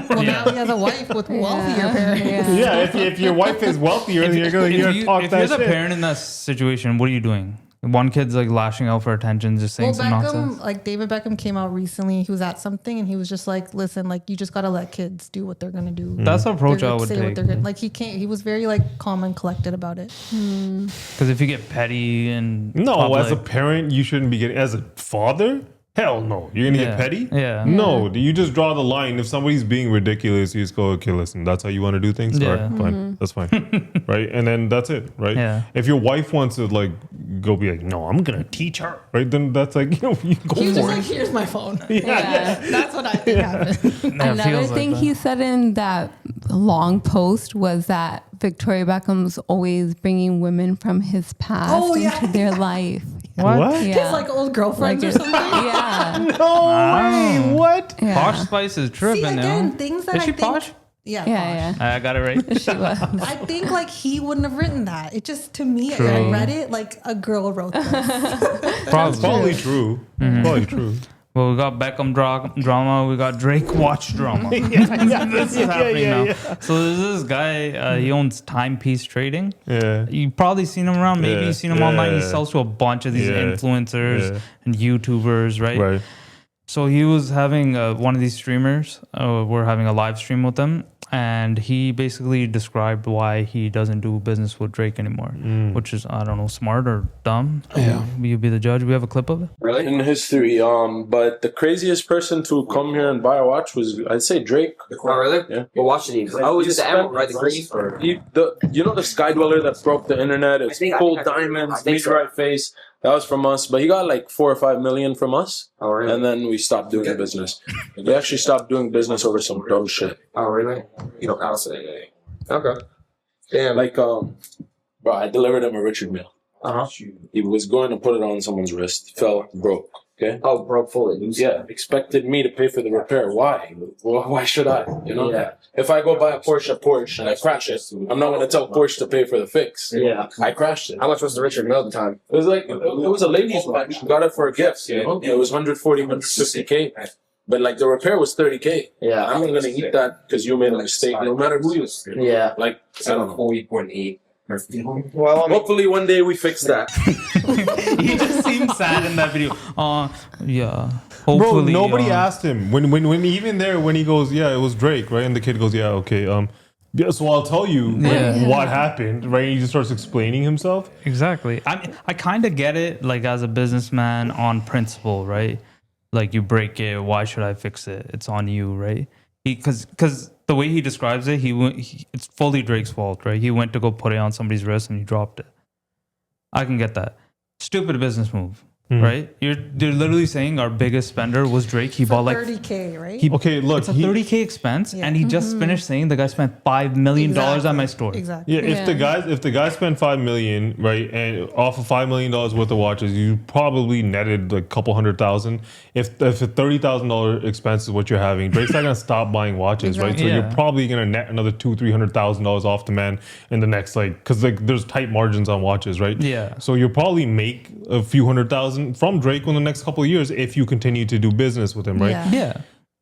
Well, now he has a wife with wealthier parents. Yeah. Yeah, if your wife is wealthier, then you're gonna talk if that you're the shit. parent in that situation, what are you doing? One kid's like lashing out for attention, just saying Well, some Beckham, nonsense. like David Beckham came out recently. He was at something and he was just like, "Listen, like you just gotta let kids do what they're gonna do." That's the approach They're I gonna would say what take. they're gonna like. He was very like calm and collected about it. Because if you get petty and No, public, as a parent, you shouldn't be getting. As a father, hell no. You're gonna get petty. Yeah. No, you just draw the line. If somebody's being ridiculous, you just go, okay, listen, that's how you want to do things. Yeah. All right, fine, that's fine, right? And then that's it, right? Yeah. If your wife wants to like go be like, no, I'm gonna teach her, right? Then that's like, you go He was just for like, it. "Here's my phone." Yeah. That's what I think happened. Yeah, it Another feels like thing that. he said in that long post was that Victoria Beckham's always bringing women from his past Oh, yeah. into their life. What? Yeah. His like old girlfriends Like or something. Yeah. No way. What? Yeah. Posh Spice is tripping See, again, now. things that Is I she think. posh? Yeah, Yeah, posh. yeah. I got it right. She was. I think like he wouldn't have written that. It just to me, I True. read it like a girl wrote this. It's probably true. Mm-hmm. Probably true. Well, we got Beckham drama. We got Drake watch drama. This is happening now. So there's this guy. He owns Timepiece Trading. Yeah. You've probably seen him around. Maybe Yeah. you've seen him online. He Yeah. sells to a bunch of these Yeah. influencers Yeah. and YouTubers, right? Right. So he was having one of these streamers. We're having a live stream with them. And he basically described why he doesn't do business with Drake anymore, which is, I don't know, smart or dumb. Yeah. You be the judge. We have a clip of it. Really? In history, but the craziest person to come here and buy a watch was, I'd say, Drake. Oh, really? Yeah. What watch did he use? Oh, was it the emerald, right? The green? Or? You know the Sky Dweller that broke the internet? It's full diamonds, meteorite face. That was from us, but he got like 4 or 5 million from us. Oh, really? And then we stopped doing business. We actually stopped doing business over some dumb shit. Oh, really? You don't I'll say anything. Okay. Damn. Like, bro, I delivered him a Richard Mille. Uh-huh. He was going to put it on someone's wrist, fell, broke. Okay. Oh, broke fully. Yeah, expected me to pay for the repair. Why? Well, why should I? You know? Yeah. If I go buy a Porsche and I crash it, I'm not going to tell Porsche to pay for the fix. Yeah. I crashed it. How much was the Richard Mille at the time? It was like, it was a lady's watch. Got it for a gift. You know? It was 140, 150K. But like the repair was 30K. Yeah. I'm not going to eat that because you made a mistake, no matter who you are. Yeah. Like, I don't know. 4.8. Well, hopefully one day we fix that. He just seems sad in that video. Yeah. Bro, Hopefully. nobody asked him when even there when he goes, yeah, it was Drake, right? And the kid goes, yeah, okay, yeah, so I'll tell you what happened, right? He just starts explaining himself. Exactly. I kind of get it, like as a businessman on principle, right? Like you break it, why should I fix it? It's on you, right? Because the way he describes it, it's fully Drake's fault, right? He went to go put it on somebody's wrist and he dropped it. I can get that. Stupid business move. Right? They're literally saying our biggest spender was Drake. He bought like $30K, right? It's a $30K expense, and he just finished saying the guy spent $5 million at my store. Exactly. Yeah, if the guy spent $5 million, right, and off of $5 million worth of watches, you probably netted like a couple $100,000. If a $30,000 expense is what you're having, Drake's not gonna stop buying watches, right? So you're probably gonna net another $200,000-$300,000 off the man in the next because there's tight margins on watches, right? Yeah. So you'll probably make a few $100,000 from Drake in the next couple of years if you continue to do business with him, right? Yeah.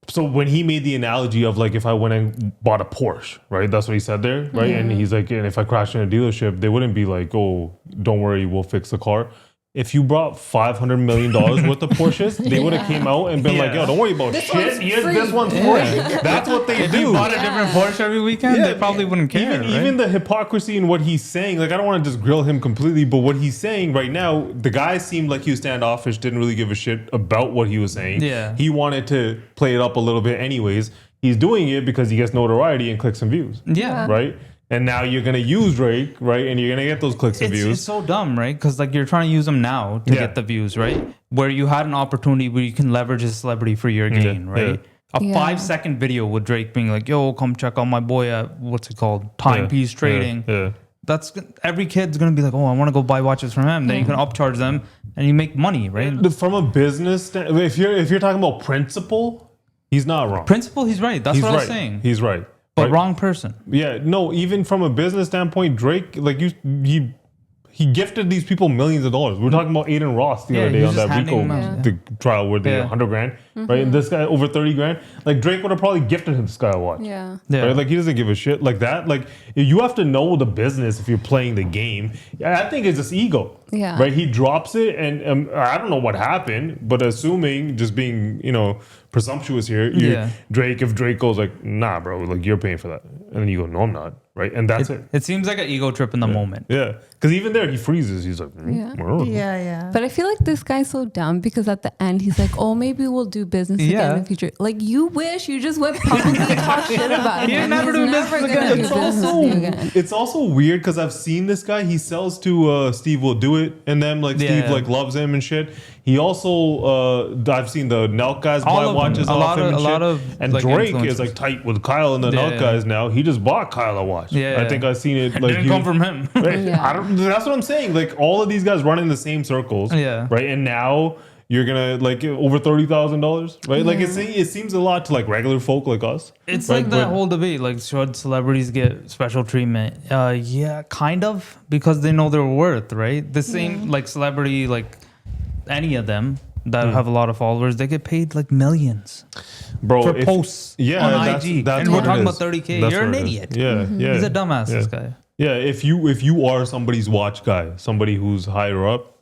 So when he made the analogy of like if I went and bought a Porsche, right? That's what he said there, right? And he's like, and if I crashed in a dealership, they wouldn't be like, oh, don't worry, we'll fix the car. If you brought $500 million worth of Porsches, they would have came out and been like, yo, don't worry about shit. This one's free. That's what they do. If you bought a different Porsche every weekend, they probably wouldn't care. Even the hypocrisy in what he's saying, like I don't want to just grill him completely, but what he's saying right now, the guy seemed like he was standoffish, didn't really give a shit about what he was saying. Yeah. He wanted to play it up a little bit anyways. He's doing it because he gets notoriety and clicks and views. Yeah. Right? And now you're going to use Drake, right? And you're going to get those clicks and views. It's so dumb, right? Because like you're trying to use him now to get the views, right? Where you had an opportunity where you can leverage his celebrity for your gain, right? A 5-second video with Drake being like, yo, come check out my boy at, what's it called? Timepiece Trading. That's every kid's going to be like, oh, I want to go buy watches from him. Then you can upcharge them and you make money, right? From a business standpoint, if you're talking about principle, he's not wrong. Principle, he's right. That's what I was saying. He's right. But wrong person. Yeah, no, even from a business standpoint, Drake, like he gifted these people millions of dollars. We were talking about Aiden Ross the other day on that Rico the trial where they $100,000, right? And this guy over $30,000. Like Drake would have probably gifted him this guy a watch. Yeah. Right? Like he doesn't give a shit like that. Like you have to know the business if you're playing the game. I think it's just ego. Yeah. Right? He drops it and I don't know what happened, but assuming just being, presumptuous here, if Drake goes like, nah, bro, like you're paying for that. And then you go, no, I'm not. Right. And that's it. It seems like an ego trip in the moment. Yeah. Because even there, he freezes. He's like, yeah. But I feel like this guy's so dumb because at the end, he's like, oh, maybe we'll do business again in the future. Like, you wish you just went publicly and talk shit about him. Never do business again. It's also weird because I've seen this guy. He sells to Steve Will Do It and them. Like, Steve like loves him and shit. He also, I've seen the Nelk guys buy watches off him and shit. And Drake is like tight with Kyle and the Nelk guys now. He just bought Kyle a watch. I think I've seen it. Like, didn't come from him. Right? That's what I'm saying. Like all of these guys running the same circles. Right. And now you're gonna like over $30,000, right? Like it seems a lot to like regular folk like us. It's like that whole debate, like should celebrities get special treatment? Yeah, kind of, because they know their worth, right? The same like celebrity, like any of them that have a lot of followers, they get paid like millions, bro, for posts on IG. That's and we're talking about $30K. You're an idiot. Yeah. He's a dumbass. This guy. Yeah, if you are somebody's watch guy, somebody who's higher up,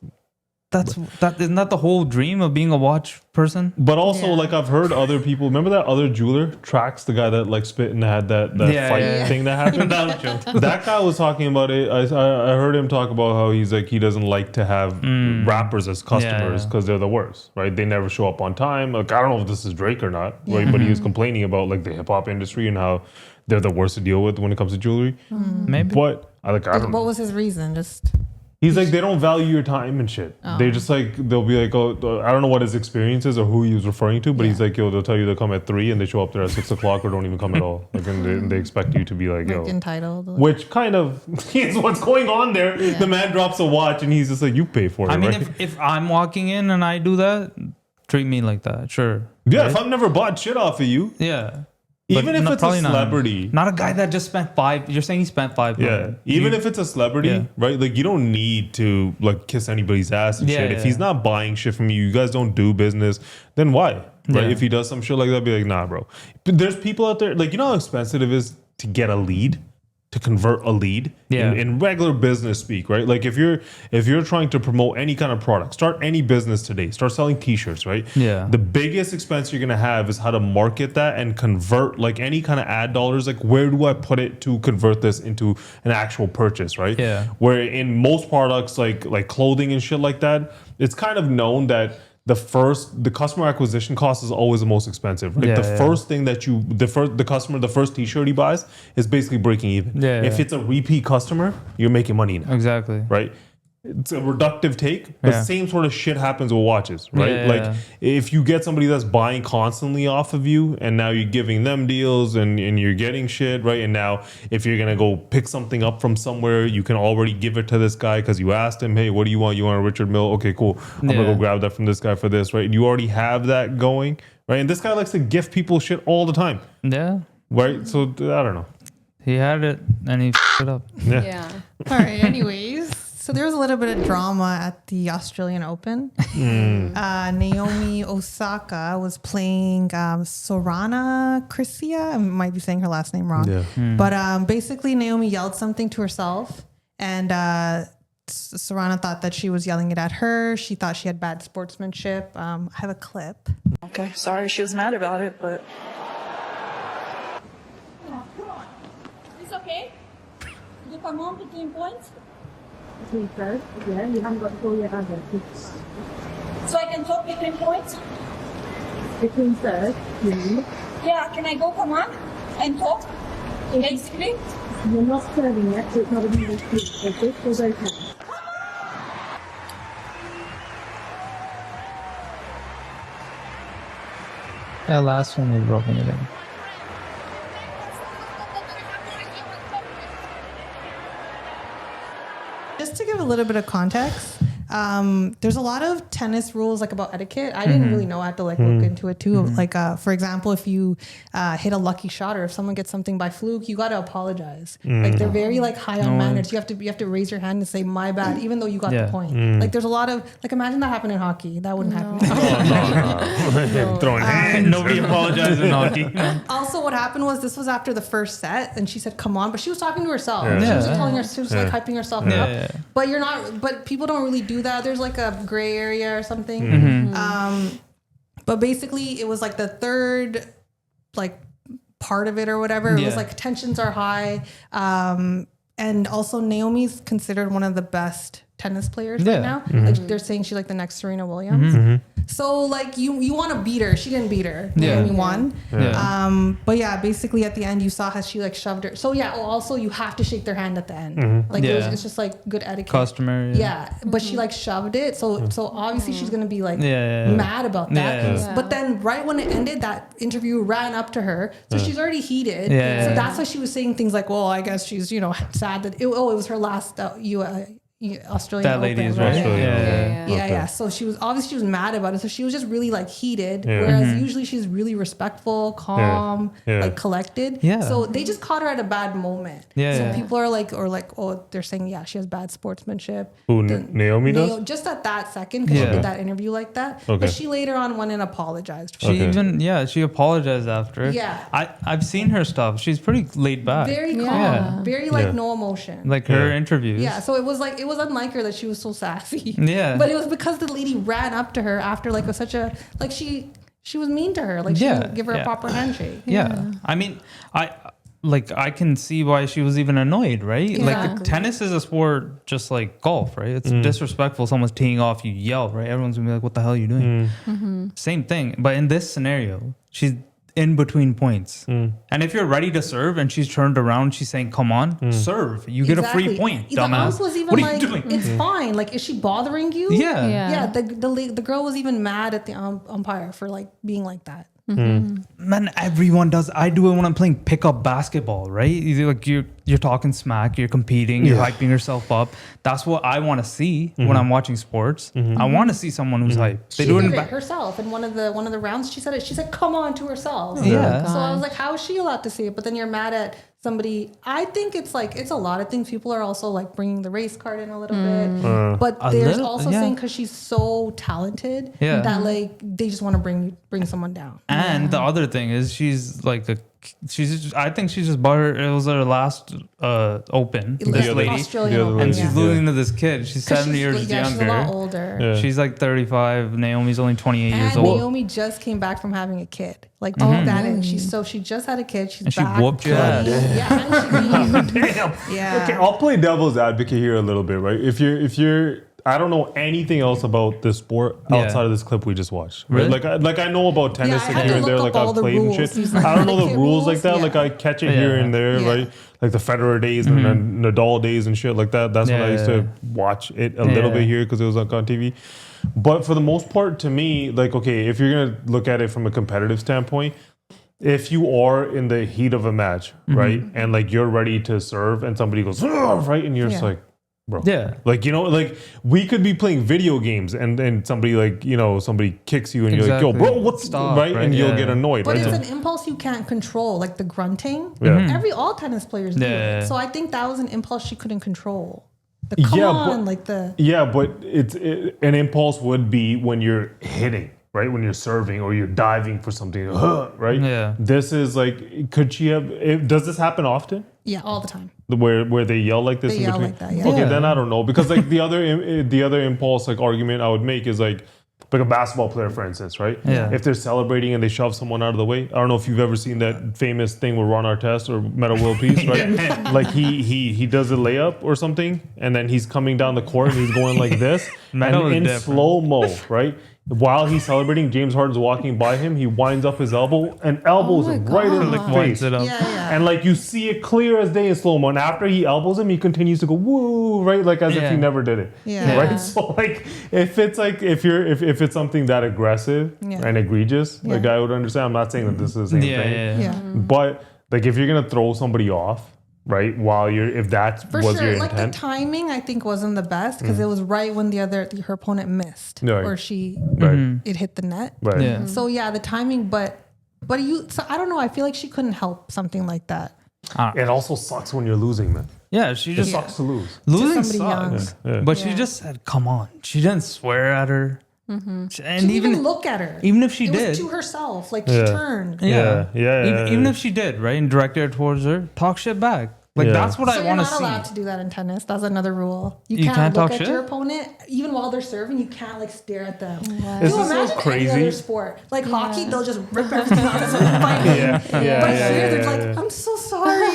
isn't that the whole dream of being a watch person? But also, like I've heard other people. Remember that other jeweler, Trax, the guy that like spit and had that fight thing that happened. That guy was talking about it. I heard him talk about how he's like he doesn't like to have rappers as customers because they're the worst, right? They never show up on time. Like I don't know if this is Drake or not, right? But he was complaining about like the hip hop industry and how they're the worst to deal with when it comes to jewelry. Maybe. But I don't know. What was his reason? Just he's like they don't value your time and shit. They just like they'll be like, oh, I don't know what his experience is or who he was referring to, but he's like, yo, they'll tell you to come at 3 and they show up there at 6 o'clock or don't even come at all. Like and they expect you to be like, yo, entitled. Which kind of is what's going on there. Yeah. The man drops a watch and he's just like, you pay for it. I mean, right? if I'm walking in and I do that, treat me like that. Sure. Yeah. Right? If I've never bought shit off of you. Yeah. Even if it's a celebrity. Not a guy that just spent $5. You're saying he spent $5 million. Even if it's a celebrity, right? Like you don't need to like kiss anybody's ass and shit. If he's not buying shit from you, you guys don't do business, then why? Right? If he does some shit like that, be like, nah, bro. But there's people out there, like, you know how expensive it is to get a lead? To convert a lead in regular business speak, right? Like if you're trying to promote any kind of product, start any business today, start selling t-shirts, right? Yeah. The biggest expense you're gonna have is how to market that and convert like any kind of ad dollars. Like where do I put it to convert this into an actual purchase, right? Yeah. Where in most products like clothing and shit like that, it's kind of known that the customer acquisition cost is always the most expensive, right? First thing that the first t-shirt he buys is basically breaking even. If it's a repeat customer, you're making money now. Exactly. Right? It's a reductive take, but same sort of shit happens with watches, right? If you get somebody that's buying constantly off of you and now you're giving them deals and you're getting shit, right? And now if you're going to go pick something up from somewhere, you can already give it to this guy because you asked him, hey, what do you want? You want a Richard Mille? Okay, cool. I'm going to go grab that from this guy for this, right? You already have that going, right? And this guy likes to gift people shit all the time. Yeah. Right? So, I don't know. He had it and he f***ed it up. Yeah. All right. Anyways, so there was a little bit of drama at the Australian Open. Naomi Osaka was Playing Sorana Crissia. I might be saying her last name wrong. But basically, Naomi yelled something to herself, and Sorana thought that she was yelling it at her. She thought she had bad sportsmanship. I have a clip. Okay, sorry she was mad about it, but... It's okay? You come on between points? Between third? Yeah, you haven't got to go yet, have you? So I can talk between points? Between third, Yeah, can I go come on and talk? Basically? You're not serving yet, so it's not a legal speech. So this was okay. That last one was broken it in. Just to give a little bit of context, there's a lot of tennis rules like about etiquette. I didn't really know. I had to like look into it too. Like for example, if you hit a lucky shot or if someone gets something by fluke, you got to apologize. Like they're very like high on manners. You have to raise your hand and say my bad, even though you got the point. Like there's a lot of like imagine that happened in hockey. That wouldn't happen. Throwing hands. Nobody apologized in hockey. Also, what happened was this was after the first set, and she said, "Come on," but she was talking to herself. She was just telling her, she was like hyping herself up. But you're not. But people don't really do that. There's like a gray area or something. But basically, it was like the third, like part of it or whatever. It was like tensions are high, and also Naomi's considered one of the best tennis players right now. Like they're saying she's like the next Serena Williams. So like you want to beat her. She didn't beat her. Naomi won. But yeah, basically at the end you saw how she like shoved her. So yeah, also you have to shake their hand at the end. Like it's just like good etiquette. Customary. Yeah. But she like shoved it. So obviously she's gonna be like mad about that. But then right when it ended, that interviewer ran up to her. So she's already heated. So that's why she was saying things like, well, I guess she's, sad that it was her last Australian that Open, lady is right? Yeah. So she was mad about it. So she was just really like heated. Whereas usually she's really respectful, calm, like collected. So they just caught her at a bad moment. So people are like, oh, they're saying, she has bad sportsmanship. Who, Naomi does? Just at that second, because she did that interview like that. But she later on went and apologized. She apologized after it. I've seen her stuff. She's pretty laid back. Very calm. Very like no emotion. Like her interviews. So it was unlike her that she was so sassy. But it was because the lady ran up to her after like was such a like she was mean to her. Like she didn't give her a proper handshake. I mean, I can see why she was even annoyed, right? Exactly. Like tennis is a sport just like golf, right? It's disrespectful. Someone's teeing off, you yell, right? Everyone's gonna be like, "What the hell are you doing?" Same thing, but in this scenario, she's in between points. And if you're ready to serve and she's turned around, she's saying, "Come on, serve. You get a free point, dumbass." The was even what like, are you doing? "It's fine. Like, is she bothering you?" Yeah. The girl was even mad at the umpire for like being like that. Man, everyone does. I do it when I'm playing pickup basketball, right? You're talking smack, you're competing, you're hyping yourself up. That's what I want to see when I'm watching sports. I want to see someone who's hyped. She did it herself in one of the rounds. She said it. She said, "Come on," to herself. Yeah. So I was like, how is she allowed to say it? But then you're mad at somebody. I think it's a lot of things. People are also like bringing the race card in a little bit, but there's also saying because she's so talented that like they just want to bring someone down. And the other thing is I think she just bought her. It was her last Open. This lady, and she's losing to this kid. She's 7 years younger. She's a lot older. She's like 35. Naomi's only 28 years old. Naomi just came back from having a kid. Like she just had a kid. She's and back. She whooped your ass. Damn. Yeah. Okay, I'll play devil's advocate here a little bit, right? If you're I don't know anything else about this sport outside of this clip we just watched. Right? Really? Like I know about tennis Yeah, I and here had and to there. look Like up all I've the played and rules. shit. These I don't know the etiquette rules like rules, that. yeah. Like I catch it here and there, Yeah. right? Like the Federer days and then Nadal days and shit like that. That's when I used to watch it a little bit here because it was on TV. But for the most part, to me, like, okay, if you're going to look at it from a competitive standpoint, if you are in the heat of a match, right, and like you're ready to serve and somebody goes, right, and you're just like, bro. Yeah. Like, you know, like we could be playing video games and somebody like, you know, somebody kicks you and you're like, yo, bro, what's Stop, right? And you'll get annoyed. But right? it's an impulse you can't control, like the grunting. Yeah. All tennis players do it. So I think that was an impulse she couldn't control. The come on, like the... Yeah, but an impulse would be when you're hitting. Right, when you're serving or you're diving for something, right? Yeah. This is like, could she have? Does this happen often? Yeah, all the time. Where they yell like this? They in yell between? like that. Yeah. Okay, then I don't know because like the other impulse like argument I would make is like a basketball player, for instance, right? Yeah. If they're celebrating and they shove someone out of the way, I don't know if you've ever seen that famous thing with Ron Artest or Meta World Peace, right? Like he does a layup or something, and then he's coming down the court and he's going like this, and in slow-mo, right? While he's celebrating, James Harden's walking by him. He winds up his elbow and elbows him right in the face. And like you see it clear as day in slow-mo. And after he elbows him, he continues to go woo, right? Like as if he never did it. Right? So like if it's like if it's something that aggressive and egregious, like I would understand. I'm not saying that this is the same thing. But like if you're gonna throw somebody off, right? If that was your like intent. the timing, I think wasn't the best because it was right when her opponent missed or it hit the net. Right. Yeah. So the timing, but so I don't know. I feel like she couldn't help something like that. It also sucks when you're losing, man. Yeah, she just sucks to lose. Losing sucks. But she just said, "Come on." She didn't swear at her. And she didn't even look at her. Even if she it did, was to herself. Like she turned. Even if she did, right, and directed it towards her, talk shit back. Like that's what I want to see. You're not allowed to do that in tennis. That's another rule. You can't look at your opponent even while they're serving. You can't like stare at them. This is so crazy. Any other sport, like hockey, they'll just rip everything off as they're fighting. But here they're like, I'm so sorry.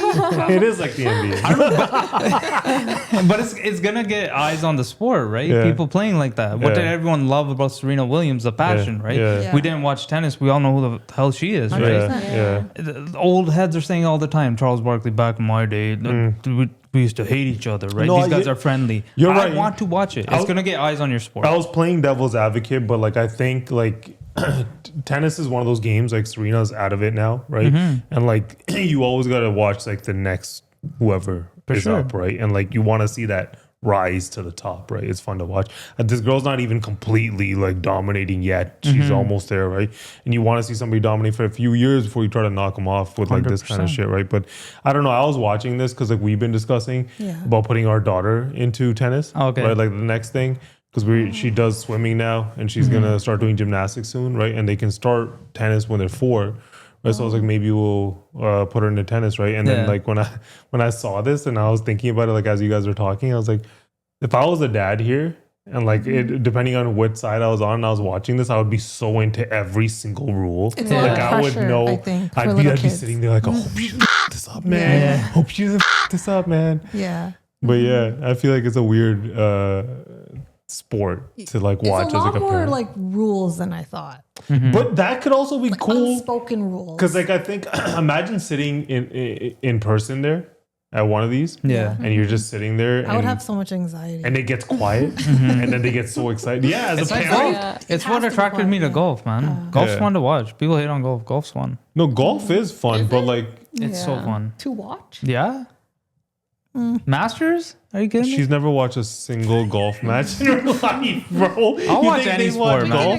It is like the NBA. But it's gonna get eyes on the sport, right? People playing like that. What did everyone love about Serena Williams? The passion, right? We didn't watch tennis. We all know who the hell she is, right? The old heads are saying all the time, Charles Barkley back in my day. We used to hate each other, right? These guys are friendly. You're right. I want to watch it. It's going to get eyes on your sport. I was playing devil's advocate, but like I think like tennis is one of those games like Serena's out of it now, right? And like you always got to watch like the next whoever is up, right? And like you want to see that rise to the top, right? It's fun to watch. This girl's not even completely like dominating yet. She's almost there, right? And you want to see somebody dominate for a few years before you try to knock them off with like 100%. This kind of shit, right? But I don't know. I was watching this because like we've been discussing about putting our daughter into tennis, right? Like the next thing. Because she does swimming now and she's gonna start doing gymnastics soon, right? And they can start tennis when they're 4. Right? So I was like, maybe we'll put her into tennis, right? And then like when I saw this and I was thinking about it, like as you guys were talking, I was like, if I was a dad here and like depending on what side I was on and I was watching this, I would be so into every single rule. It's like I would know. I'd be sitting there like, I hope you f this up, man. Hope you f this up, man. Yeah. But I feel like it's a weird sport to like watch as like a parent. It's a lot more like rules than I thought. But that could also be like cool. Unspoken rules. Because like I think imagine sitting in person there at one of these. And you're just sitting there. I would have so much anxiety. And it gets quiet. And then they get so excited. Yeah, as a parent. It's what attracted me to golf, man. Golf's fun to watch. People hate on golf. Golf's fun. No, golf is fun, but like it's so fun. To watch? Yeah. Masters? Are you kidding me? She's never watched a single golf match in her life, bro. I'll watch any sport, man.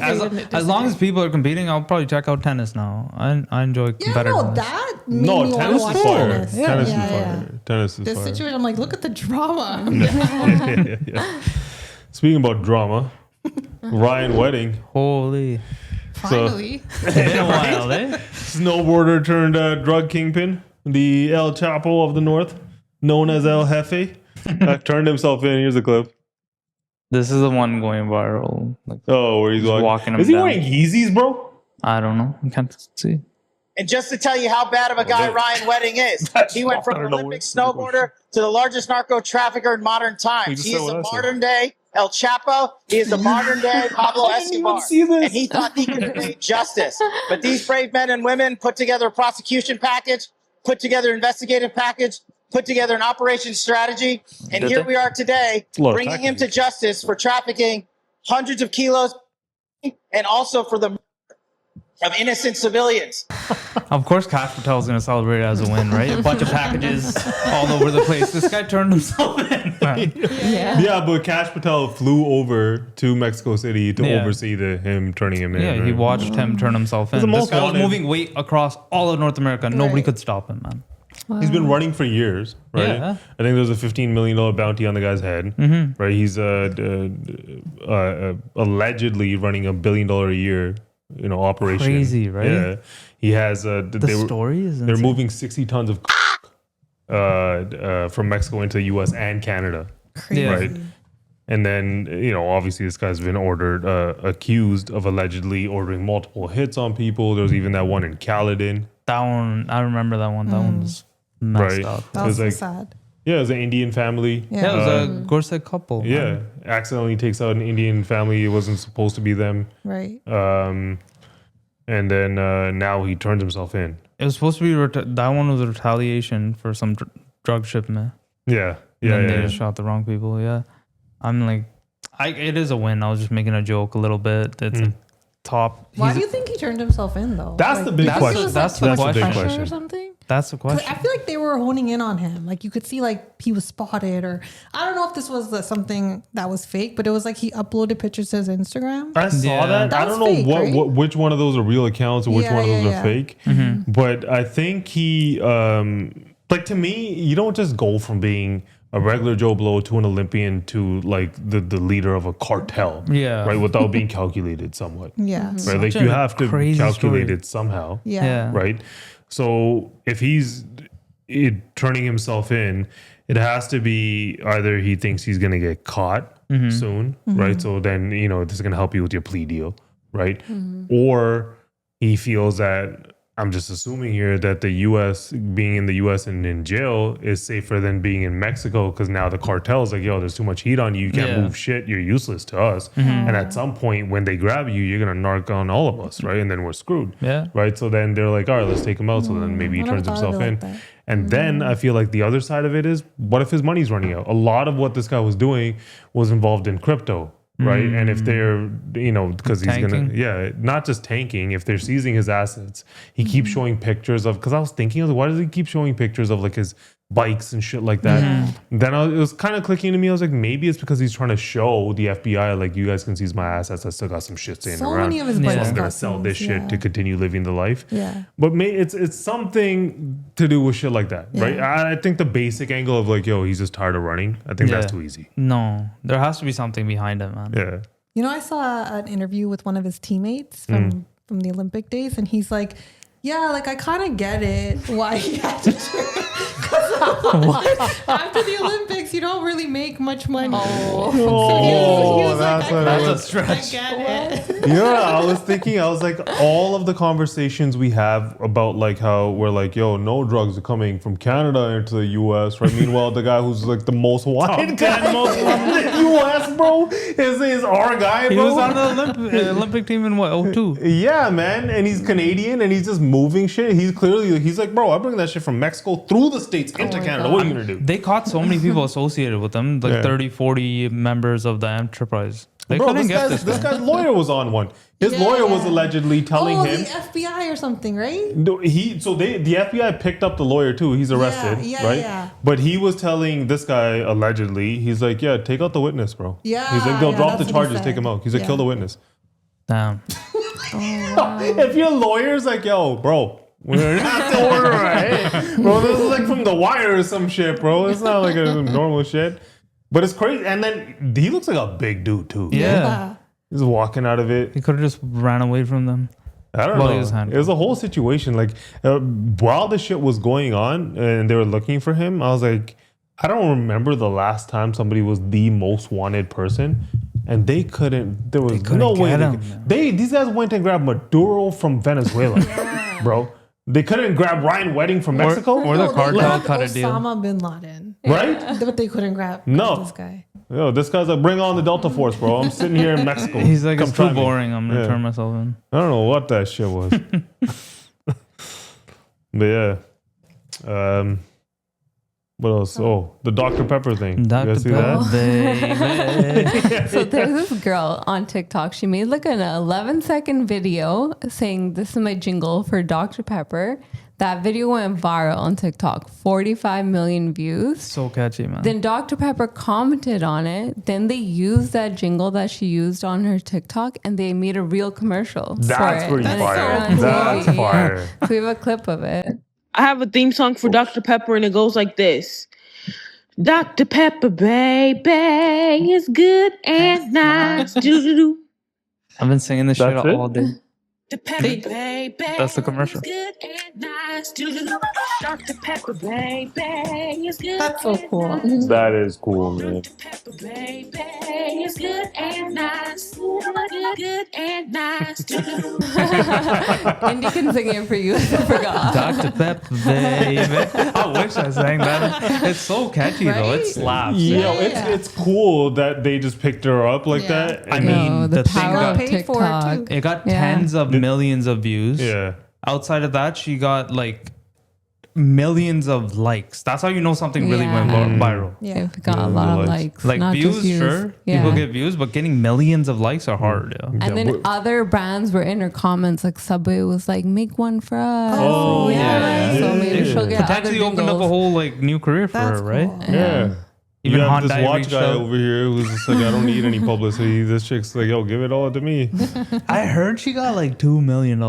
As long as people are competing, I'll probably check out tennis now. I enjoy competitiveness. No, tennis is fire. Tennis is fire. Tennis is this fire. situation, I'm like, look at the drama. Speaking about drama, Ryan Wedding. Holy. Finally. It's been a while, eh? Snowboarder turned drug kingpin, the El Chapo of the North, known as El Jefe, turned himself in. Here's a clip. This is the one going viral. Like, where he's walking him Is he down. wearing Yeezys, bro? I don't know. I can't see. And just to tell you how bad of a guy Ryan Wedding is, he went from an Olympic snowboarder to the largest narco trafficker in modern times. He is a modern day El Chapo. He is the modern day Pablo Escobar. And he thought he could create justice. But these brave men and women put together a prosecution package, put together an investigative package, put together an operations strategy. And here we are today, bringing him to justice for trafficking hundreds of kilos and also for the murder of innocent civilians. Of course, Cash Patel is going to celebrate it as a win, right? A bunch of packages all over the place. This guy turned himself in, man. Yeah, but Cash Patel flew over to Mexico City to oversee him turning him in. Yeah, he watched him turn himself in. This guy was moving weight across all of North America. Nobody could stop him, man. Wow. He's been running for years, right? Yeah. I think there's a $15 million bounty on the guy's head, right? He's allegedly running $1 billion a year, operation. Crazy, right? Yeah. He has story is they're moving 60 tons of from Mexico into the U.S. and Canada, right? And then obviously this guy's been accused of allegedly ordering multiple hits on people. There's even that one in Caledon. That one, I remember that one. That one was messed up. That was so sad. Yeah, it was an Indian family. Yeah, it was a Gorset couple. Yeah, accidentally takes out an Indian family. It wasn't supposed to be them. Right. And then now he turns himself in. It was supposed to be that one was a retaliation for some drug shipment. Yeah. And they just shot the wrong people. Yeah, I'm like, it is a win. I was just making a joke a little bit. It's a top. Why do you think he turned himself in though? That's the big question. That's the big question. Or something. That's the question. I feel like they were honing in on him. Like you could see like he was spotted, or I don't know if this was something that was fake, but it was like he uploaded pictures to his Instagram. I saw that. I don't know fake, which one of those are real accounts or which one of those are fake. Mm-hmm. But I think he, like to me, you don't just go from being a regular Joe Blow to an Olympian to like the leader of a cartel. Yeah. Right. Without being calculated somewhat. Yeah. Right. Like you have to calculate it somehow. Yeah. Right. So if he's turning himself in, it has to be either he thinks he's going to get caught soon, right? So then, this is going to help you with your plea deal, right? Or he feels that, I'm just assuming here, that the U.S., being in the U.S. and in jail is safer than being in Mexico because now the cartel's like, yo, there's too much heat on you. You can't move shit. You're useless to us. And at some point when they grab you, you're going to narc on all of us, right? And then we're screwed, right? So then they're like, all right, let's take him out. So then maybe he turns himself in. And then I feel like the other side of it is, what if his money's running out? A lot of what this guy was doing was involved in crypto. Right. And if they're, because he's going to, not just tanking, if they're seizing his assets, he keeps showing pictures of, because I was thinking, why does he keep showing pictures of like his bikes and shit like that? Then it was kind of clicking to me. I was like, maybe it's because he's trying to show the FBI, like, you guys can seize my assets. I still got some shit staying around. Many of his bikes I'm going to sell this shit to continue living the life. Yeah. But it's something to do with shit like that, right? I think the basic angle of like, yo, he's just tired of running. I think that's too easy. No, there has to be something behind it, man. Yeah. I saw an interview with one of his teammates from the Olympic days, and he's like, yeah, like I kind of get it why he had to after the Olympics, you don't really make much money. That's a stretch. I get it. I was thinking, all of the conversations we have about like how we're like, yo, no drugs are coming from Canada into the US, right? Meanwhile, the guy who's like the most wanted guy in the US, bro, is our guy, bro. He was on the Olympic team in what, 02? Yeah, man. And he's Canadian and he's just moving shit. He's like, bro, I bring that shit from Mexico through the States into Canada. What are you going to do? They caught so many people associated with them, like 30, 40 members of the enterprise. They bro, couldn't get this guy's lawyer was on one. His lawyer was allegedly telling him. the F.B.I. or something, right? No, the FBI picked up the lawyer too. He's arrested, right? Yeah. But he was telling this guy allegedly, he's like, yeah, take out the witness, bro. Yeah. He's like, they'll drop the charges, take him out. He's like, kill the witness. Damn. If your lawyer's like, yo, bro, we're gonna have to order it, bro. This is like from The Wire or some shit, bro. It's not like a normal shit. But it's crazy. And then he looks like a big dude too. Yeah. He's walking out of it. He could have just ran away from them. I don't know. It was a whole situation. Like while the shit was going on and they were looking for him, I was like, I don't remember the last time somebody was the most wanted person. And they couldn't. There was no way. These guys went and grabbed Maduro from Venezuela, bro. They couldn't grab Ryan Wedding from Mexico. Or the cartel cut a deal. Osama bin Laden. Right? But they couldn't grab No. this guy. Yo, this guy's like, bring on the Delta Force, bro. I'm sitting here in Mexico. He's like, Come it's too try me. boring. I'm gonna turn myself in. I don't know what that shit was. But yeah. What else? Oh, the Dr. Pepper thing. Dr. You guys see Pepper, that? baby. So there's this girl on TikTok. She made like an 11-second video saying, "This is my jingle for Dr. Pepper." That video went viral on TikTok. 45 million views. So catchy, man. Then Dr. Pepper commented on it. Then they used that jingle that she used on her TikTok and they made a real commercial. That's for pretty it. And fire. it's so That's cool. fire. So we have a clip of it. I have a theme song for Dr. Pepper, and it goes like this. Dr. Pepper, baby, is good and nice. Do-do-do. I've been singing this shit That's it? all day. Dr. Pepper, baby, That's the commercial. is good and nice. Do-do-do. Dr. Pepper, baby, is good. That's so cool. That is cool, man. Dr. Pepper, baby, is good and nice. Good and nice. Do-do-do. Indy can sing it for you. I forgot. Dr. Pepper, baby. I wish I sang that. It's so catchy, though. It Right? slaps. Yo, it's cool that they just picked her up like that. I And mean, No, the thing power got, of paid for it, TikTok. too. it got Yeah. tens of millions of views. yeah. Outside of that, she got like millions of likes. That's how you know something really Yeah. went viral. Yeah. It got a Yeah, lot of likes. likes. Like not views, just views. sure. Yeah. People get views, but getting millions of likes are hard. Yeah. And then other brands were in her comments, like Subway was like, "Make one for us." Oh, yeah. So maybe Yeah. she'll get other Potentially opened up a jingles. whole like new career for That's her, right? cool. Yeah. Even You have this Hyundai watch reached guy out. over here who's just like, I don't need any publicity. This chick's like, yo, give it all to me. I heard she got like $2 million.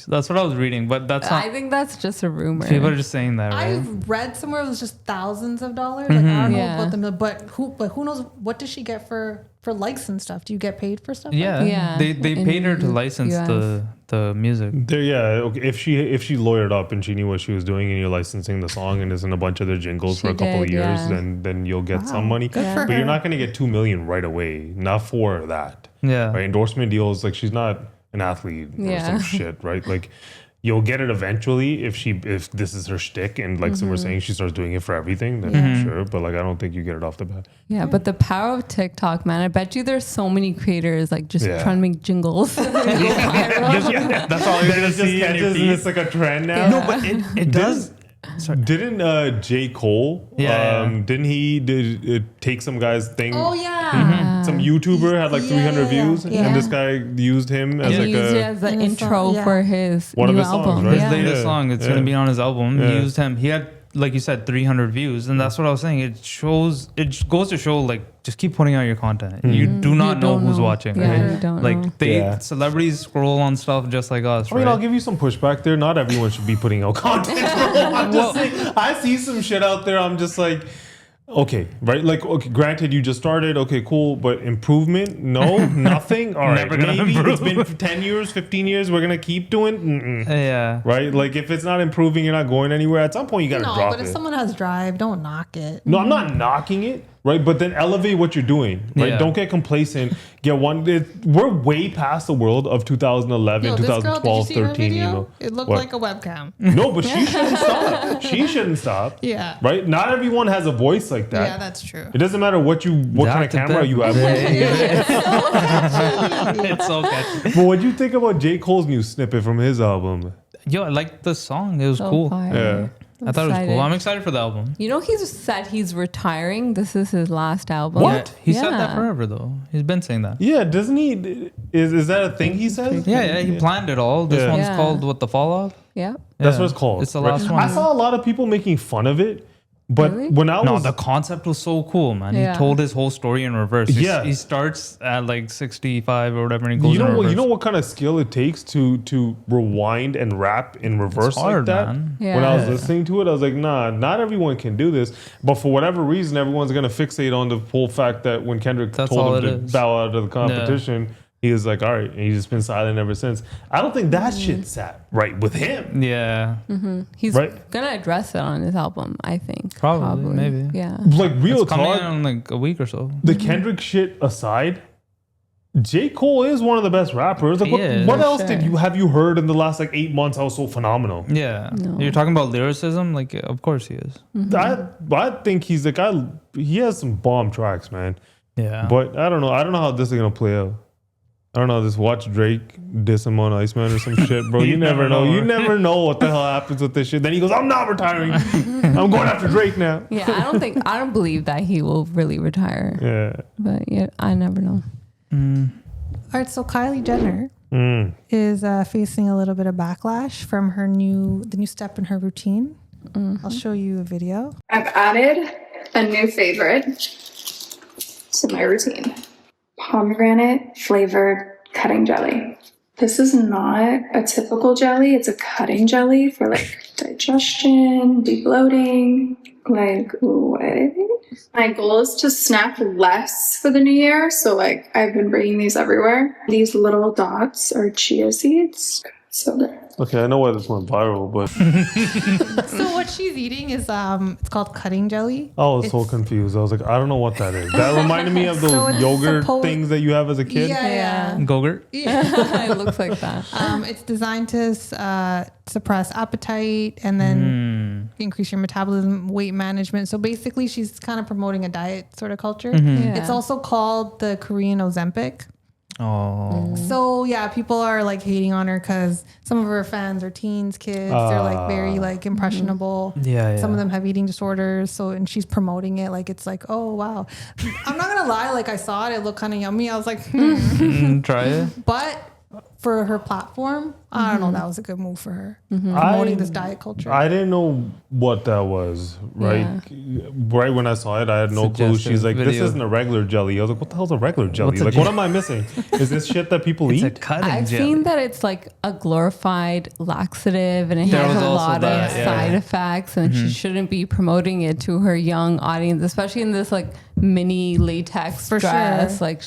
That's what I was reading, but that's not. I think that's just a rumor. People are just saying that, right? I've read somewhere it was just thousands of dollars. Like, I don't know Yeah. about the but who knows what does she get for likes and stuff? Do you get paid for stuff? Yeah, Yeah. They paid her to In license US. the music. There, yeah. Okay. If she lawyered up and she knew what she was doing, and you're licensing the song and is in a bunch of their jingles for a She couple of did, years, yeah. then you'll get some money. Good for But her. you're not going to get 2 million right away. Not for that. Yeah, Right? Endorsement deals, like she's not an athlete or Yeah. some shit, right? Like you'll get it eventually if this is her shtick and like some were saying she starts doing it for everything, then sure. But like I don't think you get it off the bat. Yeah, but the power of TikTok, man. I bet you there's so many creators like just Yeah. trying to make jingles. Go viral. that's all you're gonna It just see in your catches and feed. it's like a trend now. No, but it does. Didn't J. Cole? Yeah. Didn't he take some guy's thing? Oh yeah. Some YouTuber had like 300 yeah, views, yeah. and this guy used him as He like used it a. as the In a intro song, yeah. for his One of new his songs, album. right? His Yeah. latest Yeah. song, it's Yeah. gonna be on his album. Yeah. He used him. He had, like you said, 300 views, and that's what I was saying. It shows. It goes to show, like, just keep putting out your content. You do not know don't who's know. watching. Yeah, right? you don't like know. they celebrities scroll on stuff just like us. I mean, right? I'll give you some pushback there. Not everyone should be putting out content. I'm just saying, I see some shit out there. I'm just like, okay, right? Like, okay, granted, you just started. Okay, cool, but improvement? No, nothing. All right, Never gonna maybe improve. it's been 10 years, 15 years. We're gonna keep doing. Mm-mm. Yeah. Right? Like, if it's not improving, you're not going anywhere. At some point, you gotta No, drop but if it. someone has drive, don't knock it. No, I'm not knocking it, right? But then elevate what you're doing, right? Yeah. Don't get complacent. We're way past the world of 2011, Yo, this girl, did you 2012, see her 13. You video? know, It looked What? like a webcam. No, but she shouldn't stop. She shouldn't stop. Yeah. Right? Not everyone has a voice like that. Yeah, that's true. It doesn't matter what kind of Dr. camera you have. It's so catchy. But what do you think about J. Cole's new snippet from his album? Yo, I liked the song. It was So cool. fire. Yeah. I thought it was cool. Excited. I'm excited for the album. You know, he's said he's retiring. This is his last album. Yeah, he said Yeah. that forever though. He's been saying that. Yeah, doesn't he? Is that a thing he says? Yeah, he planned it all. This Yeah. one's Yeah. called what, the Fall Off? Yeah. That's Yeah. what it's called. It's the right? last one. I saw a lot of people making fun of it, but Really? when I No, was the concept was so cool, man. Yeah. He told his whole story in reverse. Yeah. He starts at like 65 or whatever, and he goes you know in what? reverse. You know what kind of skill it takes to rewind and rap in reverse hard, like that. man. When I was Yeah. listening to it, I was like, nah, not everyone can do this. But for whatever reason, everyone's gonna fixate on the whole fact that when Kendrick That's all told him it to is. bow out of the competition, he was like, all right, and he's just been silent ever since. I don't think that shit sat right with him. Yeah. He's Right. gonna address it on his album, I think. Probably, maybe. Yeah. Like real It's coming talk, out in like a week or so. the Kendrick shit aside. J. Cole is one of the best rappers. Like, He is. what For else sure. have you heard in the last like 8 months? That was so phenomenal. Yeah. No. You're talking about lyricism? Like, of course he is. I think he's like he has some bomb tracks, man. Yeah. But I don't know. I don't know how this is gonna play out. I don't know. Just watch Drake diss him on Iceman or some shit, bro. You never know. You never know what the hell happens with this shit. Then he goes, "I'm not retiring. I'm going after Drake now." Yeah, I don't believe that he will really retire. Yeah. But yeah, I never know. All right, so Kylie Jenner is facing a little bit of backlash from the new step in her routine. I'll show you a video. I've added a new favorite to my routine. Pomegranate flavored cutting jelly. This is not a typical jelly. It's a cutting jelly for like digestion, debloating. Like, what? My goal is to snack less for the new year. So like I've been bringing these everywhere. These little dots are chia seeds. So good. Okay, I know why this went viral, but So what she's eating is it's called cutting jelly. I was so confused. I was like, I don't know what that is. That reminded me of those yogurt things that you have as a kid. Yeah. Gogurt? Yeah. It looks like that. It's designed to suppress appetite and then increase your metabolism, weight management. So basically, she's kind of promoting a diet sort of culture. It's also called the Korean Ozempic. Oh. So yeah, people are like hating on her because some of her fans are teens, kids. They're like very like impressionable. Yeah. Some of them have eating disorders. So and she's promoting it like it's like, oh wow. I'm not gonna lie, like I saw it looked kind of yummy. I was like, try it. But for her platform, I don't know, that was a good move for her. Promoting this diet culture. I didn't know what that was, right? Yeah. Right when I saw it, I had no clue. She's like, this isn't a regular jelly. I was like, what the hell's a regular jelly? Like, what am I missing? Is this shit that people eat? It's a cutting I've jelly. seen that it's like a glorified laxative and it has a lot of side effects and she shouldn't be promoting it to her young audience, especially in this like mini latex dress. Sure. Like,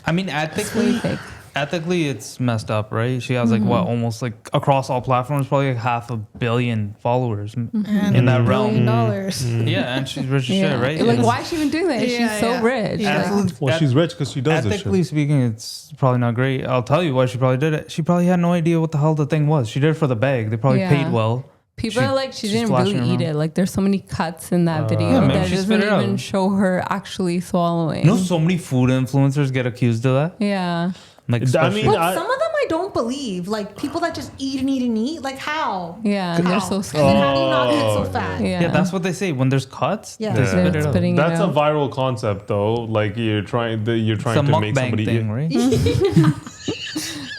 I mean, ethically, it's messed up, right? She has like what, almost like across all platforms, probably like 500 million followers in that realm. $1 billion. Yeah, and she's rich as shit, right? Like, why is she even doing that? She's so rich. Well, she's rich because she does this shit. Ethically speaking, it's probably not great. I'll tell you why she probably did it. She probably had no idea what the hell the thing was. She did it for the bag. They probably paid well. People are like, she didn't really eat it. Like, there's so many cuts in that video that doesn't even show her actually swallowing. You know, so many food influencers get accused of that. Yeah. Like, but some of them I don't believe. Like people that just eat and eat and eat. Like how? Yeah, and they're so skinny. And then how do you not get so fat? Yeah, that's what they say. When there's cuts, they spit it out. That's a viral concept, though. Like you're trying to make somebody thing, eat. Right?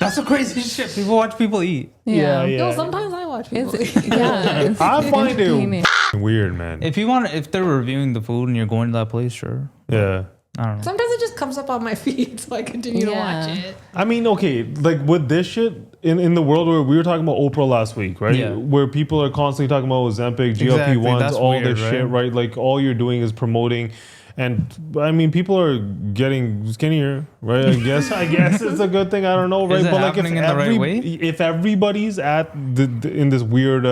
That's the crazy shit. People watch people eat. Yeah. No, sometimes I watch people. I find it weird, man. If they're reviewing the food and you're going to that place, sure. Yeah. I don't know. Sometimes it just comes up on my feed, so I continue to watch it. I mean, okay, like with this shit in the world where we were talking about Oprah last week, right? Yeah. Where people are constantly talking about Ozempic, GLP-1s, all this shit, right? Like all you're doing is promoting. And I mean, people are getting skinnier, right? I guess it's a good thing. I don't know, right? Is it but like, happening in the right way? If everybody's at in this weird,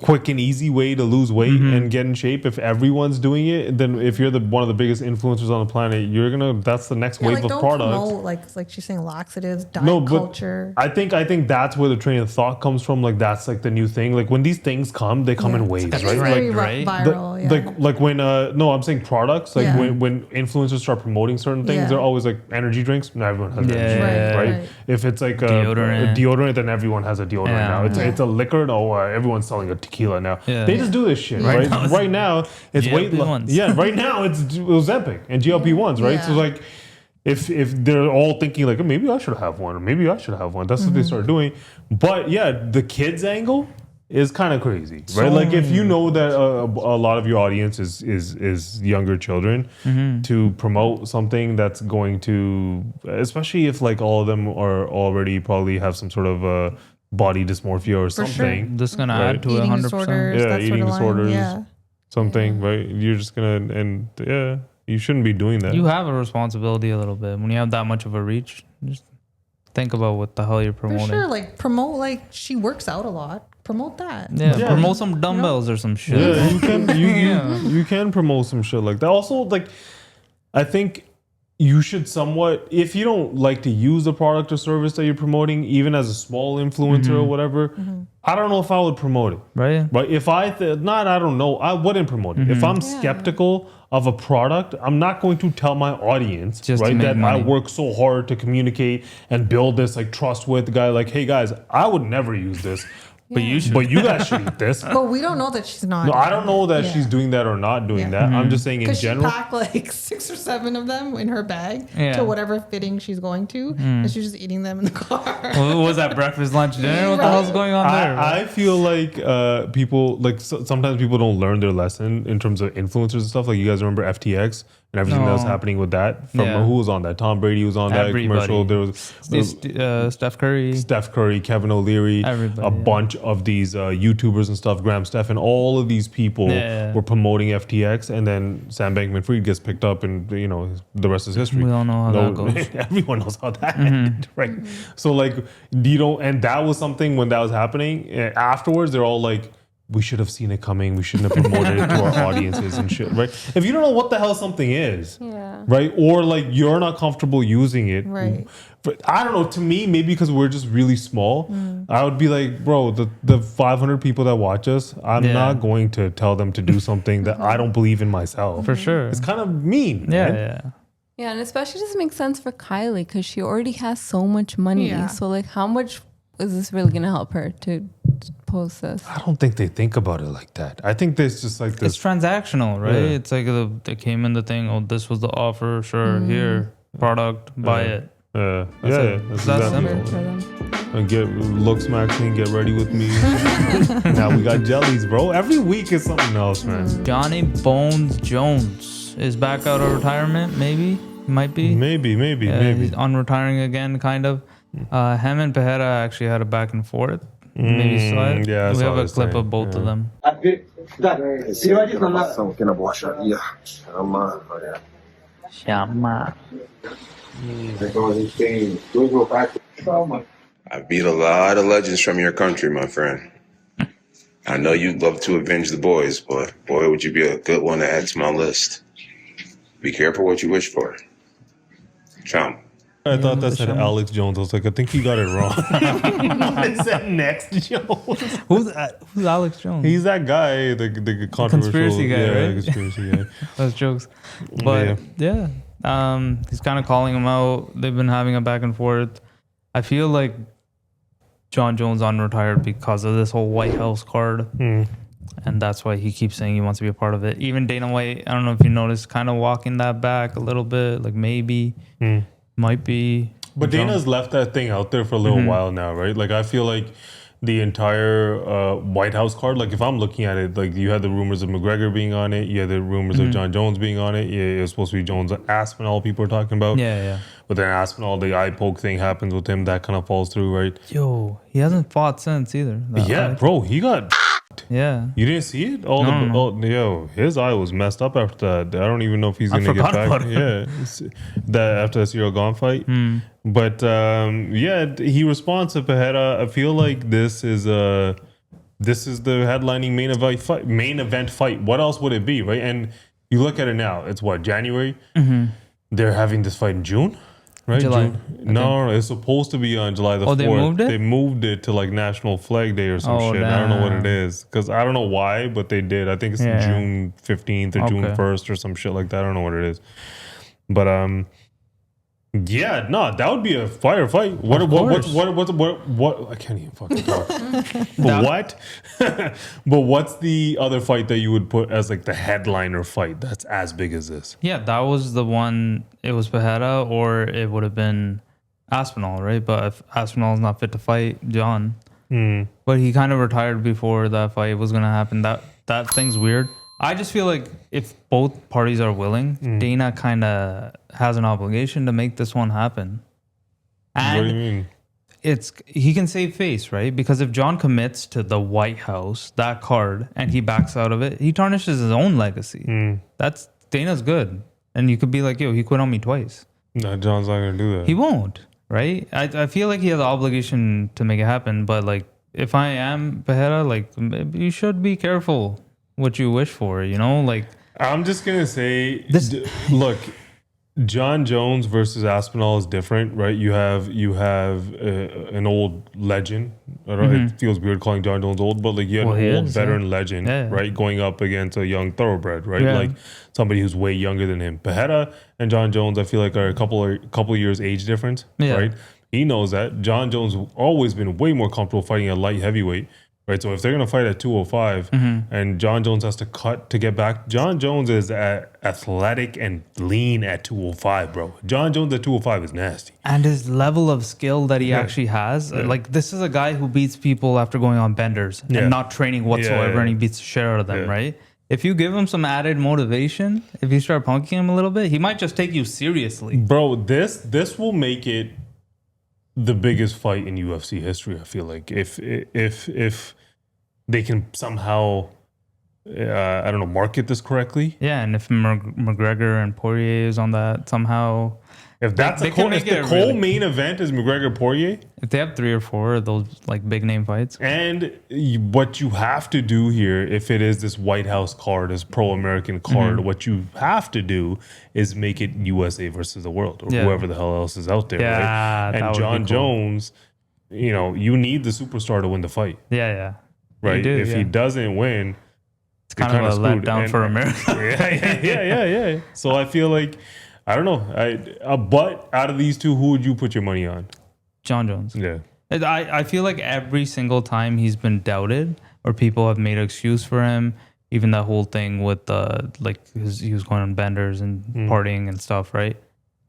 quick and easy way to lose weight and get in shape, if everyone's doing it, then if you're one of the biggest influencers on the planet, that's the next wave of products. Promote, like she's saying, laxatives, diet culture. I think that's where the train of thought comes from. Like that's like the new thing. Like when these things come, they come in waves, right? Very viral. Like when I'm saying products. Like when influencers start promoting certain things, they're always like energy drinks. No, everyone has energy drinks, right? If it's like a deodorant, then everyone has a deodorant now. It's a liquor. No, everyone's selling a tequila now. They just do this shit, right? Right now it's weight loss. Yeah, right now it's Ozempic and GLP-1s, right? So like if they're all thinking like, maybe I should have one, or maybe I should have one. That's what they start doing. But yeah, the kids angle is kind of crazy, right? Like if you know that a lot of your audience is younger children, to promote something that's going to, especially if like all of them are already probably have some sort of body dysmorphia or something. This is gonna add to 100%. Yeah, eating disorders, something, right? You're just gonna you shouldn't be doing that. You have a responsibility a little bit when you have that much of a reach. Just think about what the hell you're promoting. For sure, like promote, like she works out a lot. Promote that. Yeah, promote some dumbbells or some shit. Yeah, you can promote some shit like that. Also, like I think you should somewhat, if you don't like to use the product or service that you're promoting, even as a small influencer or whatever, I don't know if I would promote it. Right. But if I don't know, I wouldn't promote it. If I'm skeptical of a product, I'm not going to tell my audience, Just right, that money. I work so hard to communicate and build this like trust with the guy. Like, hey guys, I would never use this. But you should. But you guys should eat this. But we don't know that she's not. No, I don't know that she's doing that or not doing that. I'm just saying in general. She packed like 6 or 7 of them in her bag Yeah. to whatever fitting she's going to, and she's just eating them in the car. What was that, breakfast, lunch, dinner? What the hell's going on there? I feel like people, like sometimes people don't learn their lesson in terms of influencers and stuff. Like you guys remember FTX and everything that was happening with that? From who was on that? Tom Brady was on that commercial. There was Steph Curry, Kevin O'Leary, everybody, a bunch of these YouTubers and stuff, Graham Stephan, all of these people were promoting FTX, and then Sam Bankman-Fried gets picked up, and the rest is history. We all know how that goes. Everyone knows how that ended, right? So like, and that was something when that was happening. Afterwards, they're all like, we should have seen it coming. We shouldn't have promoted it to our audiences and shit, right? If you don't know what the hell something is, right? Or like you're not comfortable using it, right? But I don't know. To me, maybe because we're just really small, I would be like, bro, the 500 people that watch us, I'm not going to tell them to do something that I don't believe in myself. For sure. It's kind of mean. Yeah. Yeah, and especially doesn't make sense for Kylie because she already has so much money. Yeah. So like, how much is this really going to help her to post this? I don't think they think about it like that. I think there's just like this. It's transactional, right? Yeah. It's like they came in the thing. Oh, this was the offer. Sure, here, product, buy it. That's that exactly simple. And get looks Maxine, get ready with me. Now we got jellies, bro. Every week is something else, man. Johnny Bones Jones is back out of retirement. Maybe, might be. Maybe. He's unretiring again, kind of. Him and Pereira actually had a back and forth. Maybe you saw it. Yeah, we have a clip of both of them. Shama. I beat a lot of legends from your country, my friend. I know you'd love to avenge the boys, but boy, would you be a good one to add to my list. Be careful what you wish for. Chum. I thought that said Alex Jones. I was like, I think you got it wrong. I said next Jones. Who's Alex Jones? He's that guy, the controversial conspiracy guy, right? Conspiracy guy. Those jokes. But yeah. He's kind of calling him out. They've been having a back and forth. I feel like Jon Jones unretired because of this whole White House card. And that's why he keeps saying he wants to be a part of it. Even Dana White, I don't know if you noticed, kind of walking that back a little bit. Like maybe, might be. But Dana's left that thing out there for a little while now, right? Like I feel like the entire White House card, like if I'm looking at it, like you had the rumors of McGregor being on it, you had the rumors of Jon Jones being on it. Yeah, it was supposed to be Jones Aspinall people are talking about. Yeah. But then Aspinall, the eye poke thing happens with him, that kind of falls through, right? Yo, he hasn't fought since either. Bro, he got. Yeah. You didn't see it? Yo, his eye was messed up after that. I don't even know if he's going to get back. Yeah. That after the Cyril Gone fight. But he responds to Pereira. I feel like this is the headlining main event fight. What else would it be, right? And you look at it now. It's what, January? They're having this fight in June, right? July. No, it's supposed to be on July the 4th. They moved it? They moved it to like National Flag Day or some shit. Damn. I don't know what it is because I don't know why, but they did. I think it's June 15th or June 1st or some shit like that. I don't know what it is, but that would be a fire fight. What? I can't even fucking talk. But what? But what's the other fight that you would put as like the headliner fight that's as big as this? Yeah, that was the one. It was Pereira or it would have been Aspinall, right? But if Aspinall is not fit to fight Jon, but he kind of retired before that fight was going to happen. That thing's weird. I just feel like if both parties are willing, Dana kind of has an obligation to make this one happen. And what do you mean? He can save face, right? Because if Jon commits to the White House, that card, and he backs out of it, he tarnishes his own legacy. That's Dana's good. And you could be like, yo, he quit on me twice. No, Jon's not going to do that. He won't, right? I feel like he has an obligation to make it happen. But like, if I am Pereira, like, you should be careful what you wish for, you know? Like, I'm just going to say, look, Jon Jones versus Aspinall is different, right? You have an old legend. I don't know, it feels weird calling Jon Jones old, but like you have an old veteran legend, right? Going up against a young thoroughbred, right? Like somebody who's way younger than him. Pereira and Jon Jones, I feel like are a couple of years age difference, right? He knows that. Jon Jones has always been way more comfortable fighting a light heavyweight. Right, so if they're gonna fight at 205, and Jon Jones has to cut to get back, Jon Jones is athletic and lean at 205, bro. Jon Jones at 205 is nasty, and his level of skill that he actually has, like this is a guy who beats people after going on benders and not training whatsoever, and he beats the shit out of them, right? If you give him some added motivation, if you start punking him a little bit, he might just take you seriously, bro. This will make it the biggest fight in UFC history. I feel like if they can somehow, I don't know, market this correctly. Yeah, and if McGregor and Poirier is on that somehow, if that's if the Cole main event is McGregor Poirier, if they have 3 or 4 of those like big name fights, and what you have to do here, if it is this White House card, this pro-American card, what you have to do is make it USA versus the world or whoever the hell else is out there, right? And Jon Jones, you know, you need the superstar to win the fight. Right? If he doesn't win, it's kind of a letdown for America. yeah. So I feel like, I don't know. But out of these two, who would you put your money on? Jon Jones. Yeah. I feel like every single time he's been doubted or people have made an excuse for him, even that whole thing with he was going on benders and partying and stuff, right?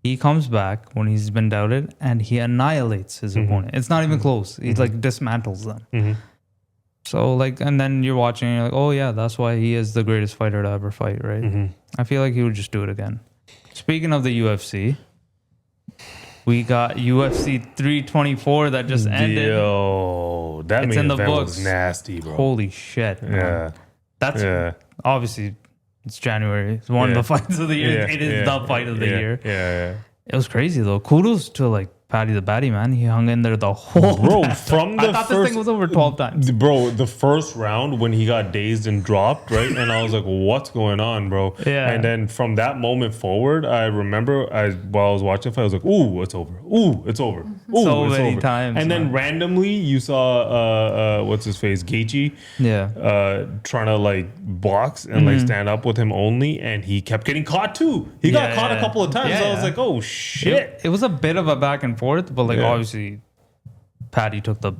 He comes back when he's been doubted and he annihilates his opponent. It's not even close. He like dismantles them. So like, and then you're watching and you're like, oh yeah, that's why he is the greatest fighter to ever fight, right? I feel like he would just do it again. Speaking of the UFC, we got UFC 324 that just ended. Yo, that it's in the books. Was nasty, bro. Holy shit, man. That's obviously it's January. It's one of the fights of the year. It is the fight of the year. It was crazy though. Kudos to like Paddy the Batty, man. He hung in there the whole bro. From the I thought this thing was over 12 times. Bro, the first round when he got dazed and dropped, right? And I was like, what's going on, bro? And then from that moment forward, I remember while I was watching the fight, I was like, ooh, it's over. Ooh, it's over. Ooh, so it's many over. times. And then randomly you saw what's his face? Gaethje. Trying to like box and like stand up with him only, and he kept getting caught too. He got caught a couple of times. So I was like, oh shit. It was a bit of a back and forth, but like obviously Paddy took the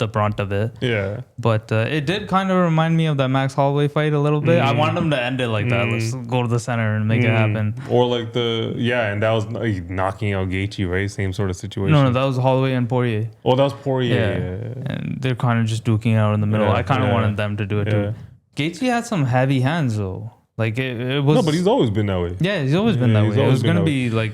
brunt of it. But it did kind of remind me of that Max Holloway fight a little bit. I wanted him to end it like that. Let's go to the center and make it happen. Or like and that was like knocking out Gaethje, right? Same sort of situation. No, that was Holloway and Poirier. Oh, that was Poirier. And they're kind of just duking it out in the middle. I kind of wanted them to do it too. Gaethje had some heavy hands though. Like it was. No, but he's always been that way. Yeah, he's always been that way. It was going to be like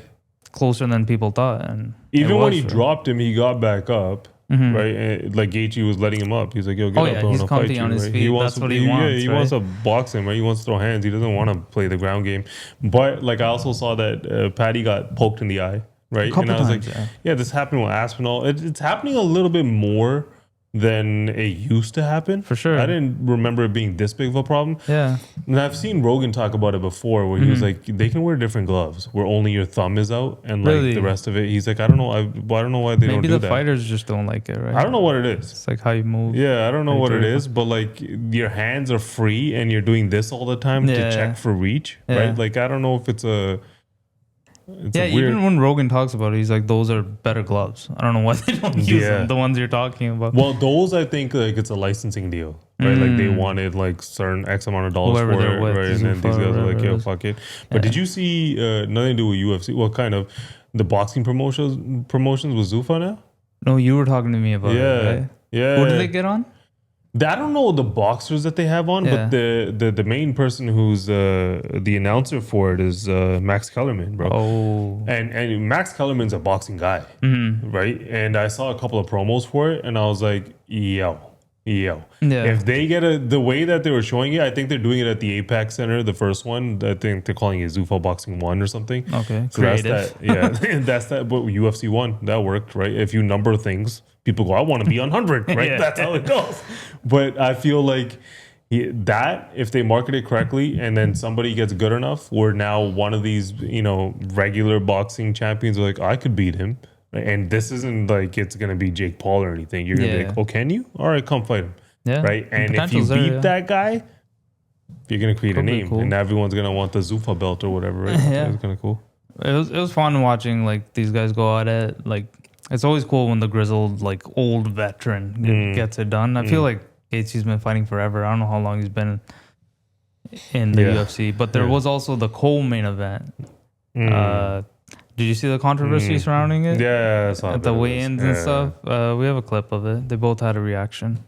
closer than people thought, and even when he dropped him, he got back up, right? And like Gaethje was letting him up. He's like, "Yo, get up, bro, he's comfy on his feet. That's what he wants. Yeah, he wants to box him, right? He wants to throw hands. He doesn't want to play the ground game. But like, I also saw that Paddy got poked in the eye, right? And I was like, this happened with Aspinall. It's happening a little bit more than it used to happen. For sure. I didn't remember it being this big of a problem. Yeah. And I've seen Rogan talk about it before where he was like, they can wear different gloves where only your thumb is out and like the rest of it. He's like, I don't know why they don't do that. Maybe the fighters just don't like it, right? I don't know what it is. It's like how you move. Yeah, I don't know what it is, but like your hands are free and you're doing this all the time to check for reach, right? Like, I don't know if it's a... even when Rogan talks about it, he's like, those are better gloves. I don't know why they don't use them, the ones you're talking about. Well, those, I think, like, it's a licensing deal, right? Like, they wanted, like, certain X amount of dollars for it, right? And then these guys are like, yo, fuck it. But did you see, nothing to do with UFC, well, kind of, the boxing promotions with Zuffa now? No, you were talking to me about it, right? Yeah. What did they get on? I don't know the boxers that they have on, but the main person who's the announcer for it is Max Kellerman, bro. Oh, and Max Kellerman's a boxing guy, right? And I saw a couple of promos for it, and I was like, yo. If they get the way that they were showing it, I think they're doing it at the Apex Center, the first one. I think they're calling it Zuffa Boxing 1 or something. Okay, so creative. That's that. But UFC 1 that worked, right? If you number things, people go, I want to be on 100, right? That's how it goes. But I feel like if they market it correctly and then somebody gets good enough, where now one of these, regular boxing champions are like, I could beat him. And this isn't like it's going to be Jake Paul or anything. You're going to be like, oh, can you? All right, come fight him. Yeah. Right? And if you beat that guy, you're going to create a name. Cool. And everyone's going to want the Zuffa belt or whatever, right? Yeah. It's kind of cool. It was fun watching like these guys go at it. Like, it's always cool when the grizzled, like, old veteran gets it done. I feel like Gaethje's been fighting forever. I don't know how long he's been in the UFC. But there was also the co-main event. Did you see the controversy surrounding it? Yeah, I saw at the weigh-ins and stuff. We have a clip of it. They both had a reaction.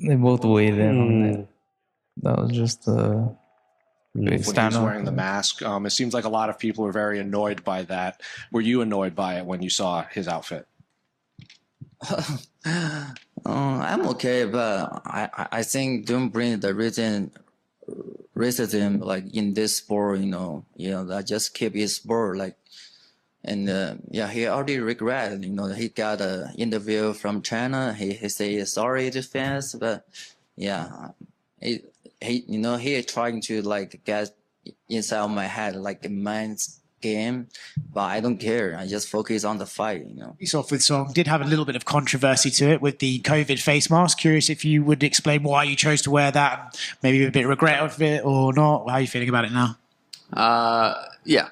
They both weighed in on it. That was just the big when he was wearing the mask. It seems like a lot of people were very annoyed by that. Were you annoyed by it when you saw his outfit? I'm okay, but I think don't bring the racism like in this sport. That just keep his sport like. And he already regret. He got an interview from China. He say sorry to fans, but he trying to like get inside my head like a man's game, but I don't care. I just focus on the fight. It's off with Song did have a little bit of controversy to it with the COVID face mask. Curious if you would explain why you chose to wear that, maybe a bit of regret of it or not. How are you feeling about it now?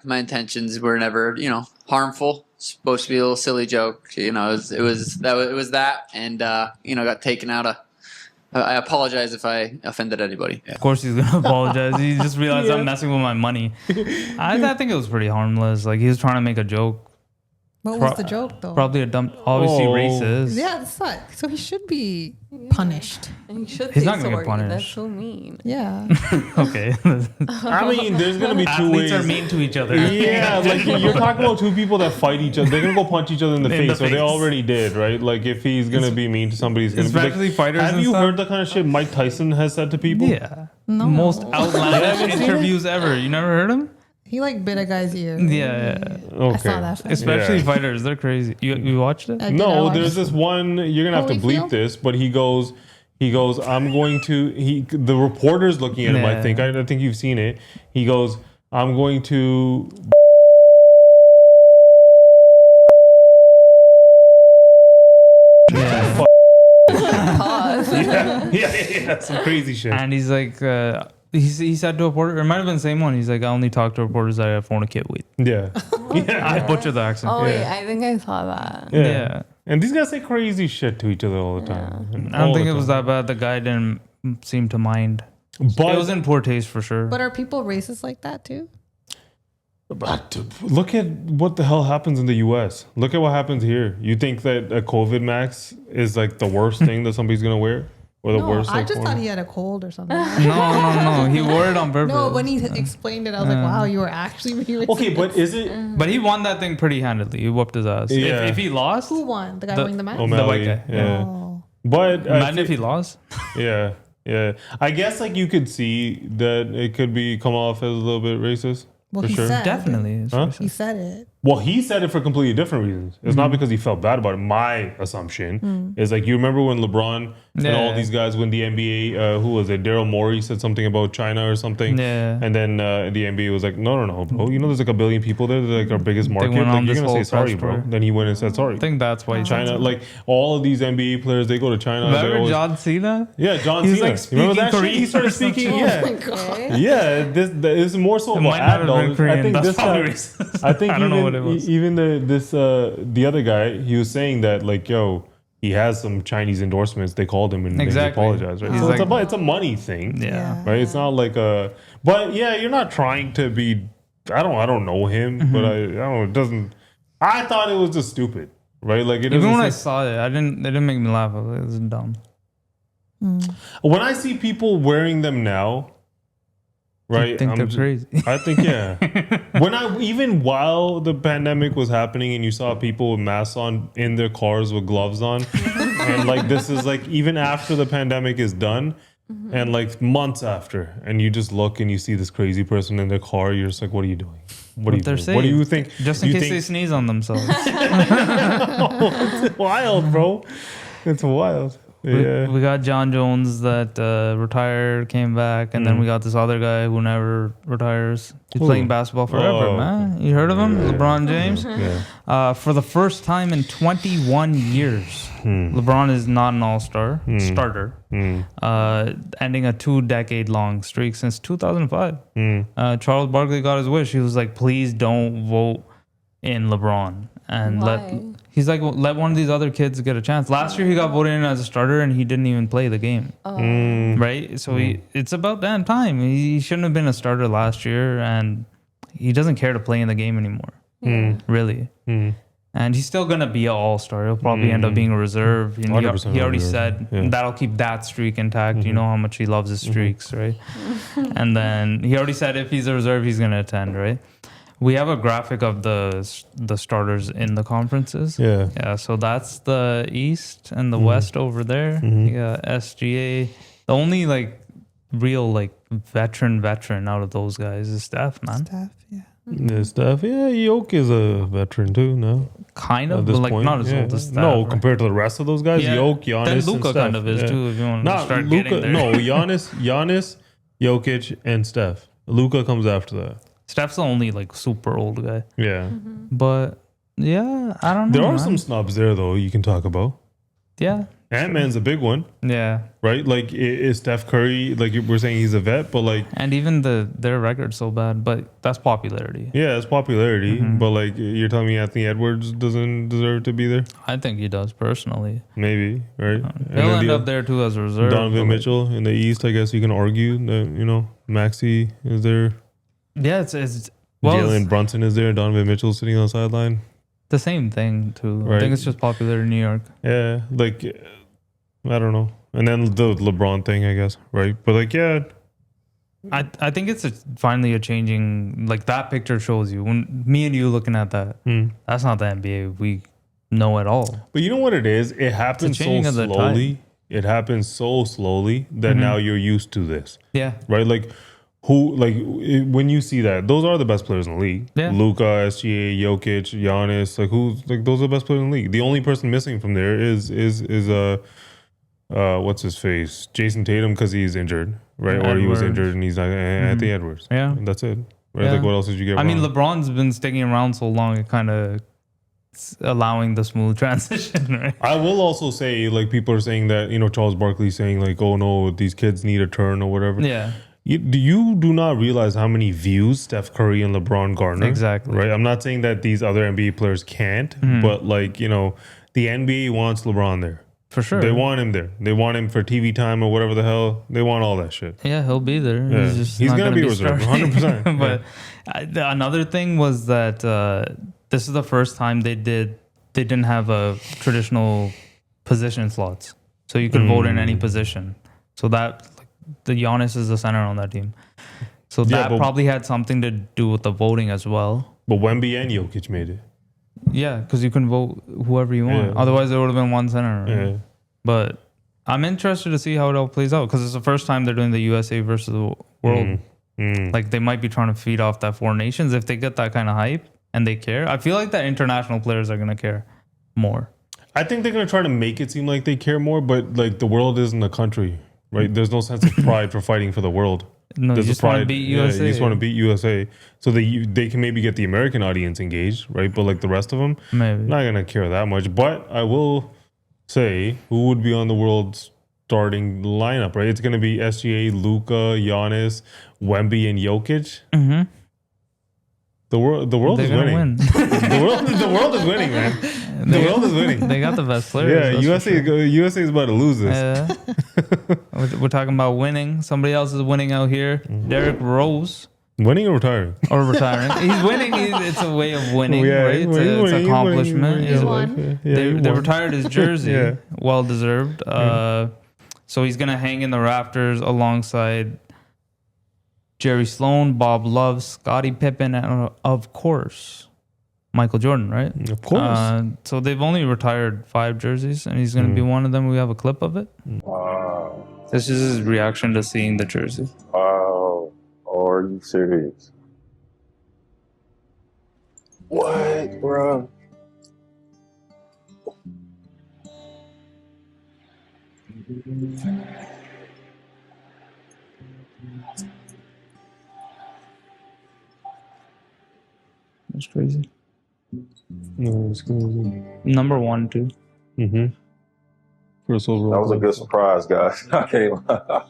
My intentions were never, harmful. It's supposed to be a little silly joke. It was that, and got taken out of. I apologize if I offended anybody. Of course he's gonna apologize. He just realized I'm messing with my money. I think it was pretty harmless. Like he was trying to make a joke. What was the joke though? Probably a dumb, obviously racist. Yeah, that's not. So he should be punished. And He's not gonna get punished. That's so mean. Yeah. Okay. I mean, there's gonna be two ways. Athletes are mean to each other. Yeah, like you're talking about two people that fight each other. They're gonna go punch each other in the face, or they already did, right? Like if he's gonna be mean to somebody, he's gonna especially be like, fighters. Have you heard the kind of shit Mike Tyson has said to people? Yeah. No. Most outlandish interviews ever. You never heard him? He like bit a guy's ear. Yeah. Okay. I saw that. Especially fighters, they're crazy. You watched it? No, there's this one. You're gonna have to bleep this, but he goes. I'm going to. The reporter's looking at him. I think you've seen it. He goes. I'm going to. Yeah. Yeah, some crazy shit. And he's like. He said to a reporter, it might have been the same one. He's like, I only talk to reporters that I fornicate with. Yeah. I butchered the accent. Oh, wait, I think I saw that. Yeah. And these guys say crazy shit to each other all the time. I don't think it was that bad. The guy didn't seem to mind. But it was in poor taste for sure. But are people racist like that too? But look at what the hell happens in the U.S. Look at what happens here. You think that a COVID mask is like the worst thing that somebody's going to wear? Or the worst. I just thought he had a cold or something. No. He wore it on purpose. No, when he explained it, I was like, wow, you were actually really okay, but is it? But he won that thing pretty handedly. He whooped his ass. Yeah. If he lost, who won? The guy wearing the mask? O'Malley, the white guy. Yeah. Oh. But imagine if he lost. Yeah. I guess like you could see that it could come off as a little bit racist. Well, for he sure. said Definitely. He said it. Well, he said it for completely different reasons. It's not because he felt bad about it. My assumption is like, you remember when LeBron and all these guys win the NBA, who was it? Daryl Morey said something about China or something. Yeah. And then the NBA was like, no, bro. There's like a billion people there. They're like our biggest market. Like, you're going to say sorry, bro. Then he went and said sorry. I think that's why China, like all of these NBA players, they go to China. Remember John Cena? Yeah, John He's Cena. like speaking remember that Korean. Shit? He started speaking, Okay. Yeah, this is more so about ad dollars. I think this guy, I think I don't know what it was. Even the other guy, he was saying that like, yo, he has some Chinese endorsements. They called him and he apologized, right? So like, it's a money thing, right? It's not like but yeah, you're not trying to be. I don't know him, but I don't know. It doesn't. I thought it was just stupid, right? Like it even when I saw it, it didn't make me laugh. It was dumb. When I see people wearing them now. Right, I think they're crazy. I think even while the pandemic was happening and you saw people with masks on in their cars with gloves on, and like this is like even after the pandemic is done, And like months after, and you just look and you see this crazy person in their car, you're just like, what are you doing? What are you doing? What do you think? Just in case they sneeze on themselves. It's wild, bro. It's wild. Yeah. We got Jon Jones that retired, came back, and then we got this other guy who never retires. He's playing basketball forever, man. You heard of him? LeBron James? Yeah. For the first time in 21 years, LeBron is not an all-star starter, ending a 2-decade-long streak since 2005. Charles Barkley got his wish. He was like, please don't vote in LeBron. And he's like, let one of these other kids get a chance. Last year he got voted in as a starter and he didn't even play the game. Right? So it's about that time. He shouldn't have been a starter last year, and he doesn't care to play in the game anymore. Really. And he's still going to be an all-star. He'll probably end up being a reserve. He already said that'll keep that streak intact. You know how much he loves his streaks, right? And then he already said if he's a reserve, he's going to attend, right? We have a graphic of the starters in the conferences. Yeah. So that's the East and the West over there. You got SGA. The only like real like veteran out of those guys is Steph, man. Steph, Yoke is a veteran too. No, kind of, but like point. Not as old as Steph. No, right? Compared to the rest of those guys, Yoke, Giannis, then Luka and Steph. Kind of is too. If you want to start Luka, getting there. No, Giannis, Jokic, and Steph. Luka comes after that. Steph's the only like super old guy. Yeah. But yeah, I don't know. There are some snubs there though you can talk about. Yeah. Ant-Man's a big one. Yeah. Right? Like is Steph Curry, like we're saying he's a vet, but like and even their record's so bad, but that's popularity. Yeah, it's popularity. But like you're telling me Anthony Edwards doesn't deserve to be there? I think he does personally. Maybe, right? He'll end up there too as a reserve. Donovan Mitchell in the East, I guess you can argue that, Maxey is there. Yeah, it's well, Jalen Brunson is there. Donovan Mitchell sitting on the sideline. The same thing too. Right. I think it's just popular in New York. Yeah, like I don't know. And then the LeBron thing, I guess, right? But like, yeah, I think it's finally a changing. Like that picture shows you when me and you looking at that. That's not the NBA we know at all. But you know what it is? It happens so slowly. It happens so slowly that now you're used to this. Yeah. Right. Like. When you see that, those are the best players in the league. Yeah. Luka, SGA, Jokic, Giannis, those are the best players in the league. The only person missing from there is what's his face? Jason Tatum, because he's injured, right? Edwards. Or he was injured and he's not Anthony Edwards. Yeah. And that's it. Right? Yeah. Like what else did you get wrong? I mean, LeBron's been sticking around so long, it kind of allowing the smooth transition, right? I will also say, like, people are saying that, Charles Barkley saying like, oh no, these kids need a turn or whatever. Yeah. You do not realize how many views Steph Curry and LeBron garner. Exactly. Right? I'm not saying that these other NBA players can't, but like, the NBA wants LeBron there. For sure. They want him there. They want him for TV time or whatever the hell. They want all that shit. Yeah, he'll be there. Yeah. He's going to be reserved, 100%. But another thing was that this is the first time they didn't have a traditional position slots. So you could vote in any position. So that... The Giannis is the center on that team. So that probably had something to do with the voting as well. But Wemby and Jokic made it. Yeah, because you can vote whoever you want. Yeah. Otherwise, there would have been one center. Right? Yeah. But I'm interested to see how it all plays out because it's the first time they're doing the USA versus the world. Like they might be trying to feed off that Four Nations if they get that kind of hype and they care. I feel like that international players are going to care more. I think they're going to try to make it seem like they care more, but like the world isn't a country. Right, there's no sense of pride for fighting for the world. No, there's you just want to beat USA. Yeah, you just want to beat USA, so they can maybe get the American audience engaged, right? But like the rest of them, maybe not gonna care that much. But I will say, who would be on the world's starting lineup? Right, it's gonna be SGA, Luka, Giannis, Wemby, and Jokic. The world is winning. the world is winning, man. The world is winning. They got the best players. Yeah, USA is about to lose this. Yeah. We're talking about winning. Somebody else is winning out here. Derrick Rose. Winning or retiring? Or retiring. He's winning. It's a way of winning, right? It's an accomplishment. They retired his jersey. Well deserved. So he's going to hang in the rafters alongside Jerry Sloan, Bob Love, Scottie Pippen, and of course, Michael Jordan, right? Of course. So they've only retired 5 jerseys, and he's going to be one of them. We have a clip of it. Wow. This is his reaction to seeing the jersey. Wow. Are you serious? What, bro? That's crazy. No, it's crazy. Number 1, too. Mm-hmm. First overall. That was a good surprise, guys. I can't lie.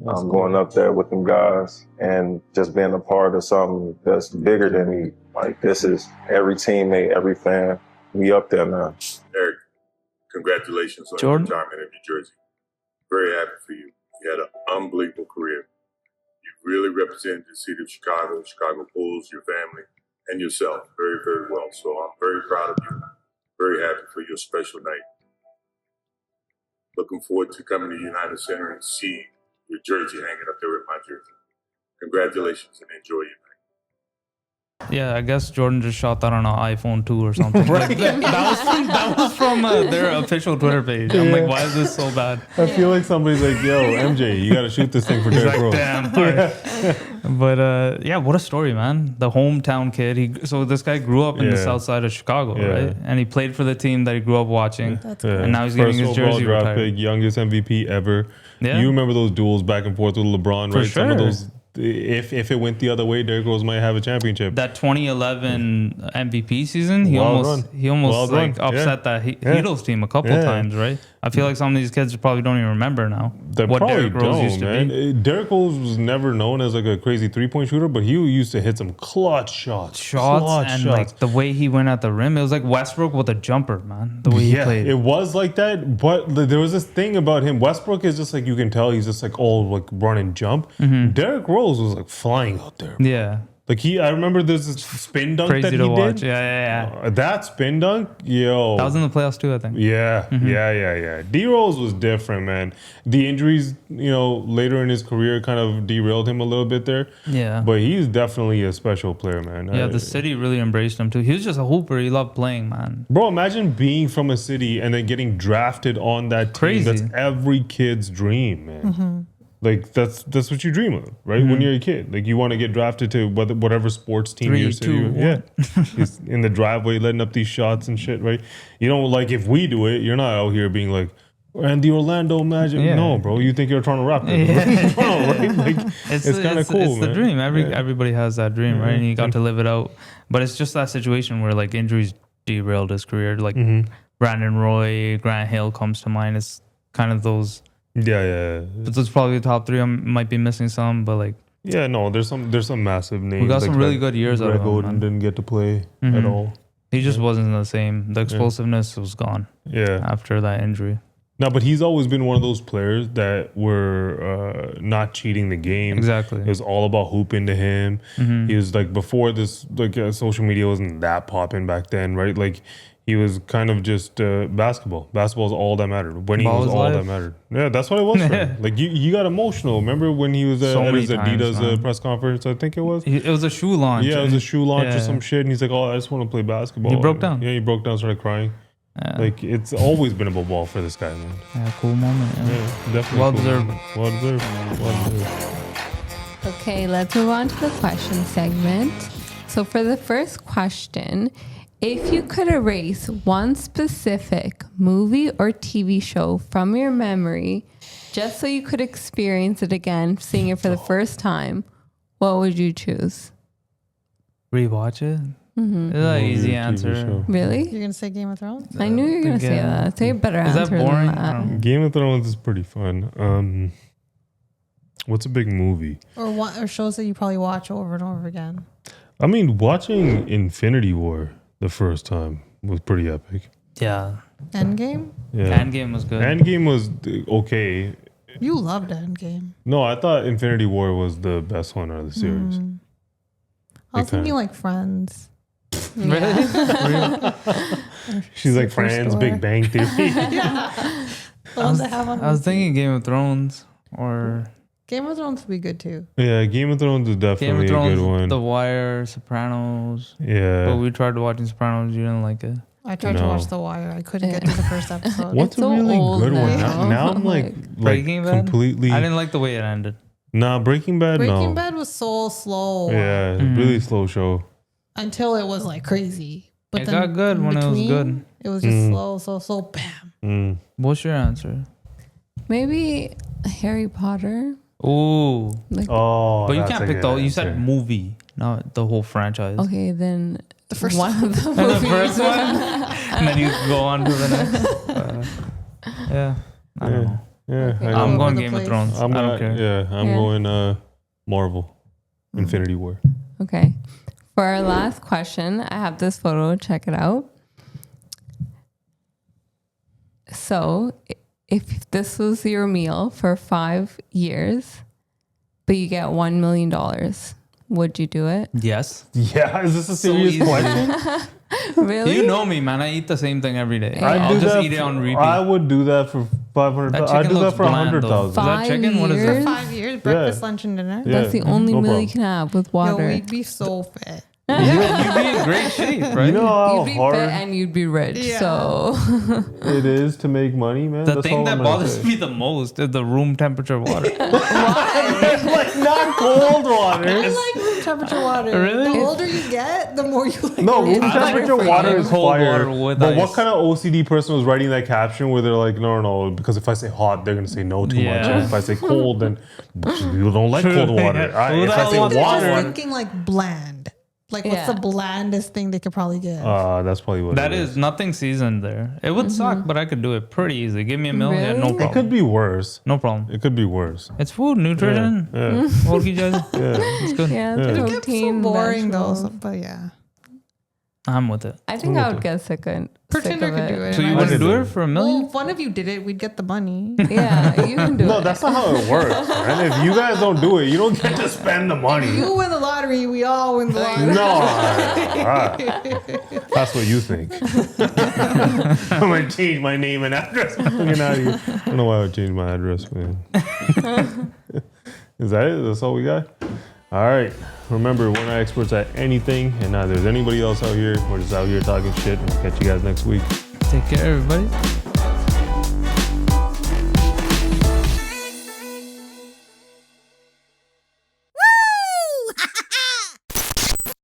I'm going up there with them guys and just being a part of something that's bigger than me. Like, this is every teammate, every fan. We up there now. Derrick, congratulations on Jordan? your retirement in New Jersey. Very happy for you. You had an unbelievable career. You really represented the city of Chicago, Chicago Bulls, your family, and yourself very, very well. So I'm very proud of you. Very happy for your special night. Looking forward to coming to United Center and see your jersey hanging up there with my jersey. Congratulations and enjoy your night. Yeah, I guess Jordan just shot that on an iPhone 2 or something. Right. Like, that was from their official Twitter page. I'm like, why is this so bad? I feel like somebody's like, yo, MJ, you got to shoot this thing for He's Derrick like, Rose. damn. All right. But yeah, what a story, man. The hometown kid. So this guy grew up in the south side of Chicago, right? And he played for the team that he grew up watching. That's And now he's getting his jersey draft retired. pick, youngest MVP ever. Yeah. You remember those duels back and forth with LeBron, For right? Some of sure. those, if it went the other way, Derrick Rose might have a championship. That 2011 MVP season, he Wild almost run. like upset that Heatles team a couple times, right? I feel like some of these kids probably don't even remember now They what probably Derrick Rose don't, used to man. be. Derrick Rose was never known as like a crazy 3-point shooter, but he used to hit some clutch shots. Like the way he went at the rim, it was like Westbrook with a jumper, man. The way he played. It was like that, but there was this thing about him. Westbrook is just like, you can tell he's just like all like run and jump. Derrick Rose was like flying out there. Yeah. Like I remember there's this spin dunk Crazy that to he watch. did. Yeah. That spin dunk, yo. That was in the playoffs too, I think. Yeah. D Rose was different, man. The injuries, later in his career kind of derailed him a little bit there. Yeah. But he's definitely a special player, man. Yeah, the city really embraced him too. He was just a hooper. He loved playing, man. Bro, imagine being from a city and then getting drafted on that team. Crazy. That's every kid's dream, man. Like that's what you dream of, right? When you're a kid, like you want to get drafted to whatever sports team 3, you're city. 2, 1. Yeah, he's in the driveway letting up these shots and shit, right? You know, like if we do it, you're not out here being like, and the Orlando Magic. Yeah. No, bro, you think you're Toronto Raptors? No, right? Like it's kind of cool, It's man. the dream. Everybody has that dream, right? And he got to live it out. But it's just that situation where like injuries derailed his career. Like Brandon Roy, Grant Hill comes to mind. It's kind of those. Yeah. But those probably the top 3. I might be missing some, but like. Yeah, no, there's some massive names. We got some like really good years out of Greg him, Oden man. didn't get to play at all. He just wasn't the same. The explosiveness was gone. Yeah. After that injury. No, but he's always been one of those players that were not cheating the game. Exactly. It was all about hooping to him. He was like, before this, like social media wasn't that popping back then, right? Like he was kind of just basketball. Basketball's all that mattered. Winning was all that mattered. Yeah, that's what it was for him. Like you got emotional. Remember when he was at his Adidas press conference? I think it was. It was a shoe launch. Yeah, it was a shoe launch or some shit. And he's like, oh, I just want to play basketball. He broke down. Yeah, he broke down, started crying. Yeah. Like it's always been about ball for this guy, man. Yeah, cool moment. Yeah, definitely. Well cool deserved. moment. Well deserved. Okay, let's move on to the question segment. So for the first question, if you could erase one specific movie or TV show from your memory, just so you could experience it again, seeing it for the first time, what would you choose? Rewatch it. It's an easy answer. Really? You're gonna say Game of Thrones? I knew you were gonna say that. Say a better Is answer that boring? than that. Game of Thrones is pretty fun. What's a big movie? Or shows that you probably watch over and over again. I mean, watching Infinity War the first time was pretty epic. Yeah. Endgame? Yeah. Endgame was good. Endgame was okay. You loved Endgame. No, I thought Infinity War was the best one out of the series. I was thinking like Friends. Really? She's like Friends, Big Bang Theory. The ones that have on I was thinking Game of Thrones or Game of Thrones would be good too. Yeah, Game of Thrones is definitely a good one. The Wire, Sopranos. Yeah. But we tried watching Sopranos. You didn't like it. I tried to watch The Wire. I couldn't get through the first episode. What's a really good one? Now I'm like Breaking Bad? completely. I didn't like the way it ended. Nah, Breaking Bad. Breaking no. Bad was so slow. Yeah, really slow show. Until it was like crazy. But It then got good when it was good. It was just slow, bam. What's your answer? Maybe Harry Potter. Ooh. Like, but you can't pick the. You said movie, not the whole franchise. Okay, then the first one of the And the movies. first one, and then you go on to the next. Yeah, I don't know. Yeah, Okay. I'm going Game of Thrones. I don't care. Yeah, I'm going Marvel, Infinity War. Okay. For our last question, I have this photo. Check it out. So, if this was your meal for 5 years, but you get $1 million, would you do it? Yes. Yeah, is this a serious question? Really? You know me, man. I eat the same thing every day. I'd I'll do just that eat it on repeat. I would do that for 500,000. I'd do that for 100,000. Is that chicken? What is For that? 5 years, breakfast, lunch, and dinner. Yeah. That's the only No meal problem. you can have with Yo, water. we'd be so fit. You'd be in great shape, right? You know how You'd be hard fit and you'd be rich. Yeah. So it is to make money, man. The That's thing all that I'm gonna bothers say. me the most is the room temperature water. Like not cold water. I like room temperature water. Really? The older you get, the more you like No, room It's temperature better for water you. is Cold fire. water with But what ice. kind of OCD person was writing that caption where they're like, no, because if I say hot, they're gonna say no too much. Yeah. And if I say cold, then people don't like cold water. Yeah. If I say Who the hell wants They're just water, thinking like bland. Like, what's Yeah. the blandest thing they could probably get? that's probably what That it is nothing seasoned there. It would suck, but I could do it pretty easy. Give me a meal, yeah, no Really? problem. It could be worse. No problem. It could be worse. It's food, nutrition. Yeah. What you guys? Yeah. It's good. yeah, Yeah. It gets so protein, boring though. vegetables. But yeah, I'm with it. I think I would get sick of Pretender of could do it. So you and I wouldn't just- do it for $1 million? Well, if one of you did it, we'd get the money. Yeah, you can do No, it. that's not how it works. And if you guys don't do it, you don't get to spend the money. You win the lottery, we all win the lottery. No, all right. That's what you think. I'm gonna change my name and address. I'm fucking out of here. I don't know why I would change my address, man. Is that it? That's all we got? All right. Remember, we're not experts at anything, and neither is anybody else out here. We're just out here talking shit. We'll catch you guys next week. Take care, everybody.